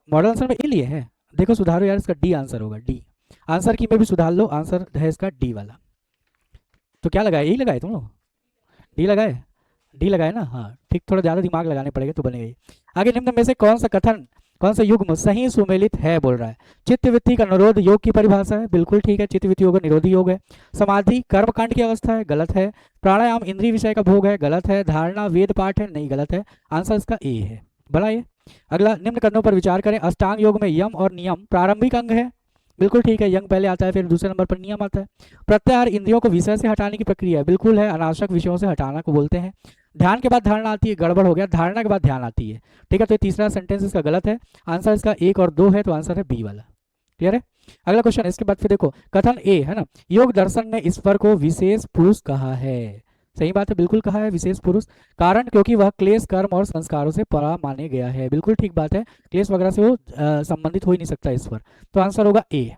[SPEAKER 1] मॉडल आंसर में ए लिए है? देखो सुधारो यार, इसका डी आंसर होगा, डी। आंसर की में भी सुधार लो, आंसर है इसका डी वाला। तो क्या लगाए, यही लगाए तुम लोग? डी लगाए, डी लगाए ना, हाँ ठीक, थोड़ा ज़्यादा दिमाग लगाने पड़ेगा तो बनेगा ही। आगे, निम्न में से कौन सा कथन, कौन सा युग्म सही सुमेलित है बोल रहा है? चित्तवृत्ति का निरोध योग की परिभाषा है, बिल्कुल ठीक है, चित्तवृत्ति योग निरोधी योग है। समाधि कर्मकांड की अवस्था है, गलत है। प्राणायाम इंद्रिय विषय का भोग है, गलत है। धारणा वेद पाठ है, नहीं, गलत है, आंसर इसका ए है, बड़ा ये। अगला, निम्न कथनों पर विचार करें, अष्टांग योग में यम और नियम प्रारंभिक अंग है, बिल्कुल ठीक है, यंग पहले आता है, फिर दूसरे नंबर पर नियम आता है। प्रत्याहार इंद्रियों को विषय से हटाने की प्रक्रिया है, बिल्कुल है, अनावश्यक विषयों से हटाना को बोलते हैं। ध्यान के बाद धारणा आती है, गड़बड़ हो गया, धारणा के बाद ध्यान आती है, ठीक है, तो ये तीसरा सेंटेंस इसका गलत है, आंसर इसका एक और दो है, तो आंसर है बी वाला, क्लियर है। अगला क्वेश्चन, इसके बाद फिर देखो कथन ए है ना, योग दर्शन ने ईश्वर को विशेष पुरुष कहा है, सही बात है, बिल्कुल कहा है विशेष पुरुष। कारण क्योंकि वह क्लेश कर्म और संस्कारों से परा माने गया है, बिल्कुल ठीक बात है, क्लेश वगैरह से वो संबंधित हो ही नहीं सकता इस पर। तो आंसर होगा ए।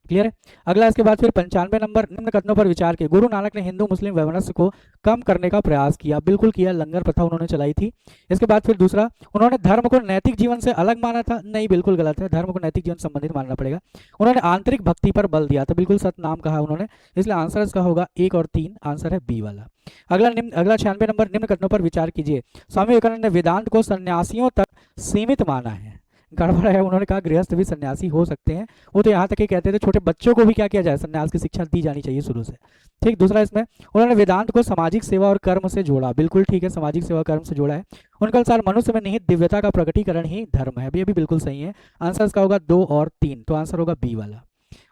[SPEAKER 1] क्लियर है। अगला इसके बाद फिर 95 नंबर, निम्न कथनों पर विचार के गुरु नानक ने हिंदू मुस्लिम वैमनस्य को कम करने का प्रयास किया, बिल्कुल किया, लंगर प्रथा उन्होंने चलाई थी। इसके बाद फिर दूसरा, उन्होंने धर्म को नैतिक जीवन से अलग माना था, नहीं बिल्कुल गलत है, धर्म को नैतिक जीवन से संबंधित मानना पड़ेगा। उन्होंने आंतरिक भक्ति पर बल दिया था, बिल्कुल सतनाम कहा उन्होंने, इसलिए आंसर इसका होगा 1 और 3, आंसर है बी वाला। अगला 96 नंबर, निम्न कथनों पर विचार कीजिए। स्वामी विवेकानंद ने वेदांत को सन्यासियों तक सीमित माना है, गड़बड़ है, उन्होंने कहा गृहस्थ भी सन्यासी हो सकते हैं। वो तो यहाँ तक ही कहते थे छोटे बच्चों को भी क्या किया जाए, सन्यास की शिक्षा दी जानी चाहिए शुरू से। ठीक, दूसरा इसमें उन्होंने वेदांत को सामाजिक सेवा और कर्म से जोड़ा, बिल्कुल ठीक है, सामाजिक सेवा कर्म से जोड़ा है। उनके अनुसार मनुष्य में निहित दिव्यता का प्रकटीकरण ही धर्म है, ये भी बिल्कुल सही है, आंसर इसका होगा 2 और 3, तो आंसर होगा बी वाला।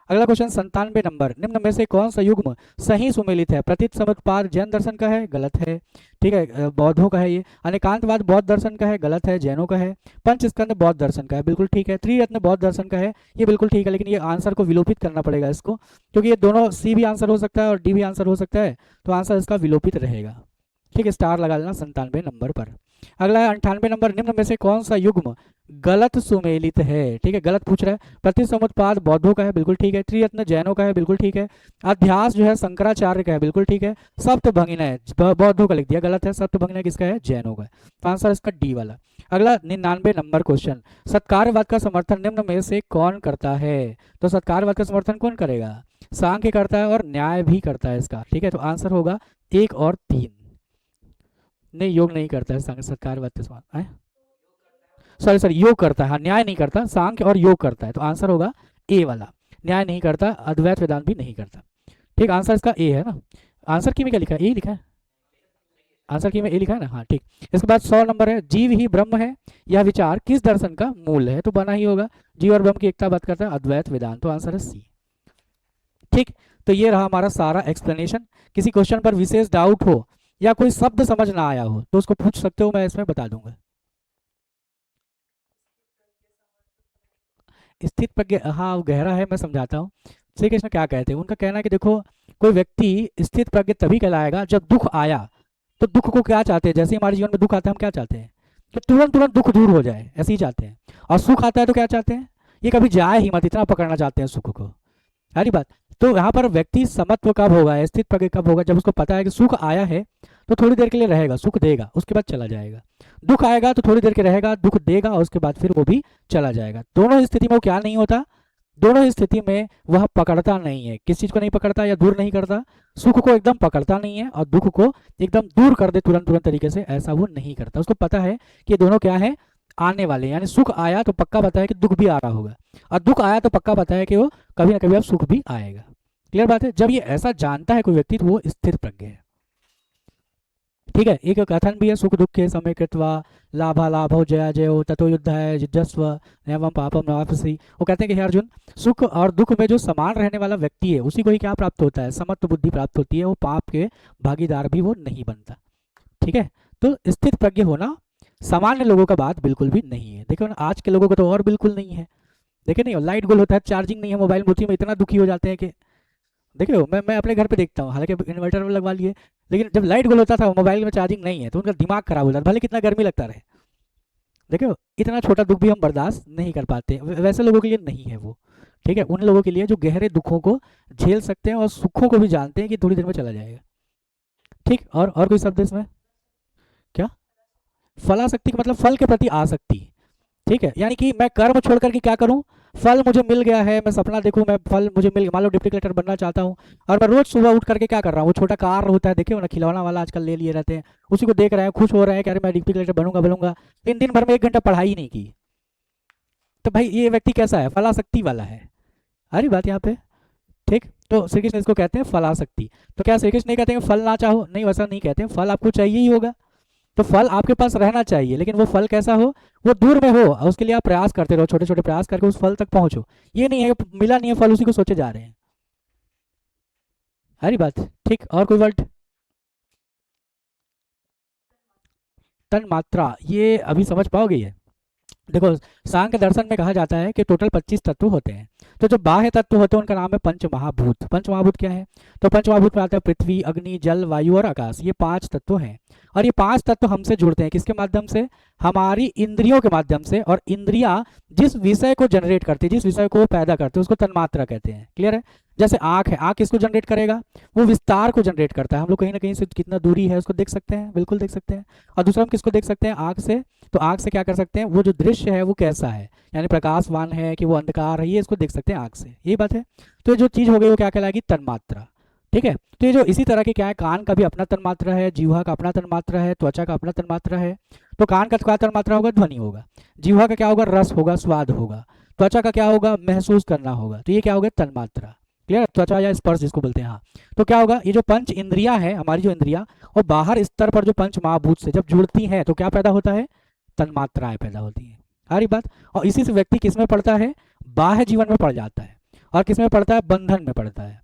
[SPEAKER 1] अगला क्वेश्चन 97 नंबर, निम्न में से कौन सा युग्म सही सुमेलित है? प्रतीत समुत्पाद जैन दर्शन का है, गलत है, ठीक है, बौद्धों का है ये। अनेकांतवाद बौद्ध दर्शन का है, गलत है, जैनों का है। पंचस्कंद बौद्ध दर्शन का है, बिल्कुल ठीक है। त्रिरत्न बौद्ध दर्शन का है, ये बिल्कुल ठीक है, लेकिन ये आंसर को विलोपित करना पड़ेगा इसको, क्योंकि ये दोनों सी भी आंसर हो सकता है और डी भी आंसर हो सकता है, तो आंसर इसका विलोपित रहेगा। ठीक है, स्टार लगा लेना 97 नंबर पर। अगला है 98 नंबर, निम्न में से कौन सा युग्म गलत सुमेलित है? ठीक है, गलत पूछ रहा है। प्रतिसमुत्पाद बौद्धों का है, बिल्कुल ठीक है। त्रिरत्न जैनों का है, बिल्कुल ठीक है। अध्यास जो है शंकराचार्य का है, बिल्कुल ठीक है। सप्तभंगिनय बौद्धों का लिख दिया, गलत है, सप्तभंगिनय किसका है? जैनों का है, तो आंसर इसका डी वाला। अगला 99 नंबर क्वेश्चन, सत्कारवाद का समर्थन निम्न में से कौन करता है? तो सत्कारवाद का समर्थन कौन करेगा? सांख्य करता है और न्याय भी करता है इसका, ठीक है, तो आंसर होगा 1 और 3। नहीं, योग नहीं करता है सत्कारवाद के समान, सॉरी योग करता है, हाँ, न्याय नहीं करता, सांख्य और योग करता है, तो आंसर होगा ए वाला, न्याय नहीं करता, अद्वैत वेदांत भी नहीं करता। ठीक, आंसर इसका ए है ना। आंसर की में क्या लिखा है? ए लिखा है, आंसर की में ए लिखा है ना, हाँ ठीक। इसके बाद 100 नंबर है, जीव ही ब्रह्म है, यह विचार किस दर्शन का मूल है? तो बना ही होगा, जीव और ब्रह्म की एकता बात करता है अद्वैत वेदांत, तो आंसर है सी। ठीक, तो ये रहा हमारा सारा एक्सप्लेनेशन। किसी क्वेश्चन पर विशेष डाउट हो या कोई शब्द समझ ना आया हो तो उसको पूछ सकते हो, मैं इसमें बता दूंगा। स्थित प्रज्ञ, हाँ वो गहरा है, मैं समझाता हूँ। श्री कृष्ण क्या कहते हैं, उनका कहना है कि देखो, कोई व्यक्ति स्थित प्रज्ञ तभी कहलाएगा जब दुख आया तो दुख को क्या चाहते हैं, जैसे हमारे जीवन में दुख आता है हम क्या चाहते हैं कि तुरंत तुरंत दुख दूर हो जाए, ऐसे ही चाहते हैं। और सुख आता है तो क्या चाहते हैं, ये कभी जाए ही मत, इतना पकड़ना चाहते हैं सुख को। सारी बात। तो यहाँ पर व्यक्ति समत्व कब होगा, स्थित प्रज्ञ कब होगा, जब उसको पता है कि सुख आया है तो थोड़ी देर के लिए रहेगा, सुख देगा, उसके बाद चला जाएगा। दुख आएगा तो थोड़ी देर के रहेगा, दुख देगा, और उसके बाद फिर वो भी चला जाएगा। दोनों ही स्थिति में वो क्या नहीं होता, दोनों ही स्थिति में वह पकड़ता नहीं है, किस चीज को नहीं पकड़ता या दूर नहीं करता, सुख को एकदम पकड़ता नहीं है और दुख को एकदम दूर कर दे तुरंत तुरंत तरीके से, ऐसा वो नहीं करता। उसको पता है कि दोनों क्या है, आने वाले, यानी सुख आया तो पक्का पता है कि दुख भी आ रहा होगा, और दुख आया तो पक्का पता है कि वो कभी ना कभी अब सुख भी आएगा। क्लियर बात है, जब ये ऐसा जानता है कोई व्यक्ति तो वो स्थिर प्रज्ञ है। ठीक है, एक कथन भी है, सुख दुख के समय कृत्वा लाभा लाभो जया जयो ततो युद्ध है जिजस्व एवं पापम नवापसी। वो कहते हैं कि हे अर्जुन, सुख और दुख में जो समान रहने वाला व्यक्ति है उसी को ही क्या प्राप्त होता है, समत्व बुद्धि प्राप्त होती है, वो पाप के भागीदार भी वो नहीं बनता। ठीक है, तो स्थित प्रज्ञ होना सामान्य लोगों का बात बिल्कुल भी नहीं है। देखो ना, आज के लोगों को तो और बिल्कुल नहीं है। देखे नहीं, लाइट गोल होता है, चार्जिंग नहीं है मोबाइल में, उसी में इतना दुखी हो जाते हैं कि देखो, मैं अपने घर पे देखता हूँ, हालांकि इन्वर्टर में लगवा लिए, लेकिन जब लाइट गोल होता था, मोबाइल में चार्जिंग नहीं है, तो उनका दिमाग खराब हो जाता, भले कितना गर्मी लगता रहे। देखो, इतना छोटा दुख भी हम बर्दाश्त नहीं कर पाते, वैसे लोगों के लिए नहीं है वो। ठीक है, उन लोगों के लिए जो गहरे दुखों को झेल सकते हैं और सुखों को भी जानते हैं कि थोड़ी देर में चला जाएगा। ठीक, और कोई शब्द इसमें क्या? फलासक्ति का मतलब फल के प्रति आसक्ति। ठीक है, यानी कि मैं कर्म छोड़ करके क्या करूं, फल मुझे मिल गया है, मैं सपना देखूं, मैं फल मुझे मिल, मान लो डिप्टी कलेक्टर बनना चाहता हूं, और मैं रोज सुबह उठ करके क्या कर रहा हूँ, वो छोटा कार होता है, देखिए ना, खिलौना वाला आजकल ले लिए रहते हैं, उसी को देख रहे हैं, खुश हो रहे हैं कि अरे मैं डिप्टी कलेक्टर बनूंगा बनूंगा, दिन भर में 1 घंटा पढ़ाई नहीं की, तो भाई ये व्यक्ति कैसा है, फलासक्ति वाला है। अरे बात यहाँ पे। ठीक, तो श्री कृष्ण इसको कहते हैं फलासक्ति। तो क्या श्री कृष्ण नहीं कहते हैं फल ना चाहो, नहीं, वैसा नहीं कहते हैं, फल आपको चाहिए ही होगा, तो फल आपके पास रहना चाहिए, लेकिन वो फल कैसा हो, वो दूर में हो, और उसके लिए आप प्रयास करते रहो, छोटे छोटे प्रयास करके उस फल तक पहुंचो। ये नहीं है मिला नहीं है फल, उसी को सोचे जा रहे हैं। हरी बात। ठीक, और कोई वर्ड? तन मात्रा, ये अभी समझ पाओगे ये? देखो, सांख्य दर्शन में कहा जाता है कि टोटल 25 तत्व होते हैं। तो जो बाह्य तत्व होते हैं उनका नाम है पंचमहाभूत। पंचमहाभूत क्या है? तो पंचमहाभूत में आता है पृथ्वी, अग्नि, जल, वायु और आकाश। ये 5 तत्व हैं। और ये 5 तत्व हमसे जुड़ते हैं किसके माध्यम से? हमारी इंद्रियों के माध्यम से। और इंद्रियां जिस विषय को जनरेट करती है, जिस विषय को पैदा करते हैं, उसको तन्मात्रा कहते हैं। क्लियर है? जैसे आंख है, आंख किसको जनरेट करेगा? वो विस्तार को जनरेट करता है। हम लोग कहीं ना कहीं से कितना दूरी है उसको देख सकते हैं, बिल्कुल देख सकते हैं। और दूसरा हम किसको देख सकते हैं? आंख से। तो आंख से क्या कर सकते हैं? वो जो दृश्य है वो कैसा है, यानी प्रकाशवान है कि वो अंधकार है, ये इसको देख सकते हैं आंख से। यही बात है। तो जो चीज़ हो गई वो क्या कहलाएगी? तन्मात्रा। ठीक है? तो ये जो इसी तरह की क्या है, कान का भी अपना तन्मात्रा है, जीवा का अपना तन्मात्रा है, त्वचा का अपना तन्मात्रा है। तो कान का क्या तन्मात्रा होगा? ध्वनि होगा। जीवा का क्या होगा? रस होगा, स्वाद होगा। त्वचा का क्या होगा? महसूस करना होगा। तो ये क्या हो गया? तन्मात्रा। क्लियर? त्वचा या स्पर्श जिसको बोलते हैं। हाँ, तो क्या होगा? ये जो पंच इंद्रिया है, हमारी जो इंद्रिया, और बाहर स्तर पर जो पंच महाभूत से जब जुड़ती हैं तो क्या पैदा होता है? तन्मात्राएं पैदा होती हैं। सारी बात। और इसी से व्यक्ति किस में पड़ता है? बाह्य जीवन में पड़ जाता है। और किस में पड़ता है? बंधन में पड़ता है।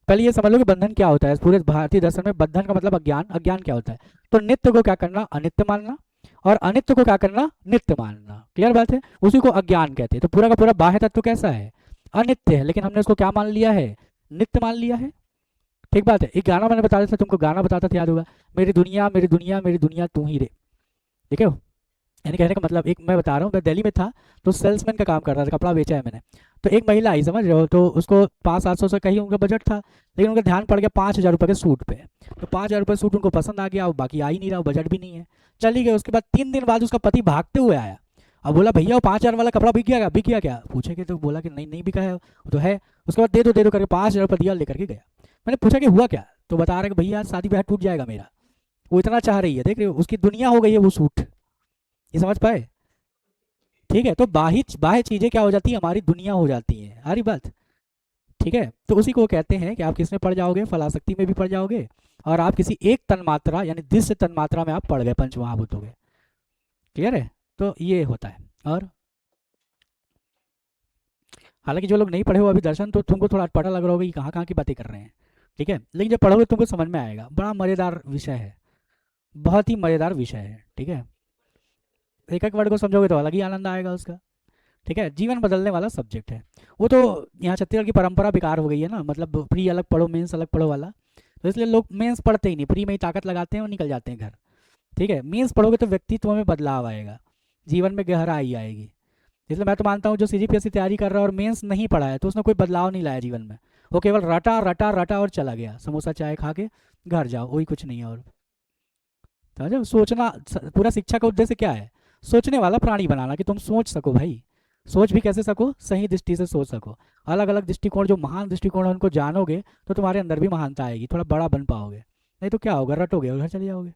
[SPEAKER 1] पहले ये समझ लो कि बंधन क्या होता है। पूरे भारतीय दर्शन में बंधन का मतलब अज्ञान। अज्ञान क्या होता है? तो नित्य को क्या करना? अनित्य मानना। और अनित्य को क्या करना? नित्य मानना। क्लियर बात है? उसी को अज्ञान कहते हैं। तो पूरा का पूरा बाह्य तत्व कैसा है? अनित्य है, लेकिन हमने उसको क्या मान लिया है? नित्य मान लिया है। ठीक बात है। एक गाना मैंने बता दिया था तुमको, गाना बताता था, याद होगा? मेरी दुनिया मेरी दुनिया मेरी दुनिया तू ही रे। ठीक है? यानी कहने का मतलब, एक मैं बता रहा हूँ, मैं दिल्ली में था तो सेल्समैन का काम कर रहा था, कपड़ा बेचा है मैंने। तो एक महिला आई, समझ रहे हो, तो उसको 500-700 से कहीं उनका बजट था, लेकिन उनका ध्यान पड़ गया 5,000 रुपये के सूट पे। तो 5,000 रुपये सूट उनको पसंद आ गया, वो बाकी आ ही नहीं रहा, बजट भी नहीं है। चली गई। उसके बाद 3 दिन बाद उसका पति भागते हुए आया। अब बोला, भैया वो 5,000 वाला कपड़ा बिक गया क्या? बिक गया क्या? पूछे कि, तो बोला कि नहीं नहीं बिका है। वो तो है। उसके बाद दे दो करके 5,000 रुपये दिया, लेकर के गया। मैंने पूछा कि हुआ क्या? तो बता रहे कि भैया शादी ब्याह टूट जाएगा मेरा। वो इतना चाह रही है, देख रहे हो, उसकी दुनिया हो गई है वो सूट। ये समझ पाए? ठीक है? तो बाह्य बाह्य चीजें क्या हो जाती है? हमारी दुनिया हो जाती है। हरी बात। ठीक है? तो उसी को कहते हैं कि आप किस में पड़ जाओगे? फलाशक्ति में भी पड़ जाओगे, और आप किसी एक तन्मात्रा यानी दृश्य तन्मात्रा में आप पड़ गए, पंचमहाभूत हो गए। क्लियर है? तो ये होता है। और हालांकि जो लोग नहीं पढ़े हो अभी दर्शन, तो तुमको थोड़ा अटपटा लग रहा होगा कि कहाँ कहाँ की बातें कर रहे हैं। ठीक है? लेकिन जब पढ़ोगे तुमको समझ में आएगा। बड़ा मज़ेदार विषय है, बहुत ही मज़ेदार विषय है। ठीक है? एक एक वर्ड को समझोगे तो अलग ही आनंद आएगा उसका। ठीक है? जीवन बदलने वाला सब्जेक्ट है वो। तो यहाँ छत्तीसगढ़ की परंपरा बेकार हो गई है ना, मतलब प्री अलग पढ़ो मेंस अलग पढ़ो वाला। तो इसलिए लोग मेंस पढ़ते ही नहीं, प्री में ही ताकत लगाते हैं और निकल जाते हैं घर। ठीक है? मेंस पढ़ोगे तो व्यक्तित्व में बदलाव आएगा, जीवन में गहराई आएगी। इसलिए मैं तो मानता हूँ जो सीजीपीएससी तैयारी कर रहा है और मेंस नहीं पढ़ा है, तो उसने कोई बदलाव नहीं लाया जीवन में। वो केवल रटा रटा रटा और चला गया, समोसा चाय खा के घर जाओ, वही कुछ नहीं है। और समझो, सोचना पूरा शिक्षा का उद्देश्य क्या है? सोचने वाला प्राणी बनाना, कि तुम सोच सको भाई। सोच भी कैसे सको? सही दृष्टि से सोच सको। अलग अलग दृष्टिकोण, जो महान दृष्टिकोण है उनको जानोगे तो तुम्हारे अंदर भी महानता आएगी, थोड़ा बड़ा बन पाओगे। नहीं तो क्या होगा? रटोगे और घर चले जाओगे।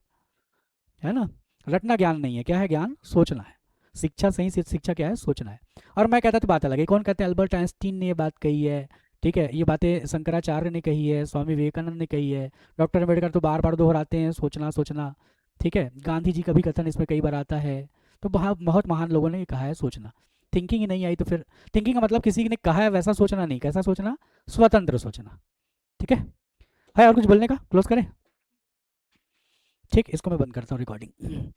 [SPEAKER 1] है ना? रटना ज्ञान नहीं है। क्या है ज्ञान? सोचना है। शिक्षा, सही से शिक्षा क्या है? सोचना है। और मैं कहता तो बात अलग है। कौन कहते हैं? अल्बर्ट आइंस्टीन ने ये बात कही है। ठीक है? ये बातें शंकराचार्य ने कही है, स्वामी विवेकानंद ने कही है, डॉक्टर अम्बेडकर तो बार बार दोहराते हैं, सोचना सोचना। ठीक है? गांधी जी का भी कथन इसमें कई बार आता है। तो बहुत बहुत महान लोगों ने ये कहा है, सोचना। थिंकिंग ही नहीं आई तो फिर थिंकिंग का मतलब किसी ने कहा है वैसा सोचना नहीं। कैसा सोचना? स्वतंत्र सोचना। ठीक है और कुछ बोलने का? क्लोज करें? ठीक, इसको मैं बंद करता हूँ रिकॉर्डिंग।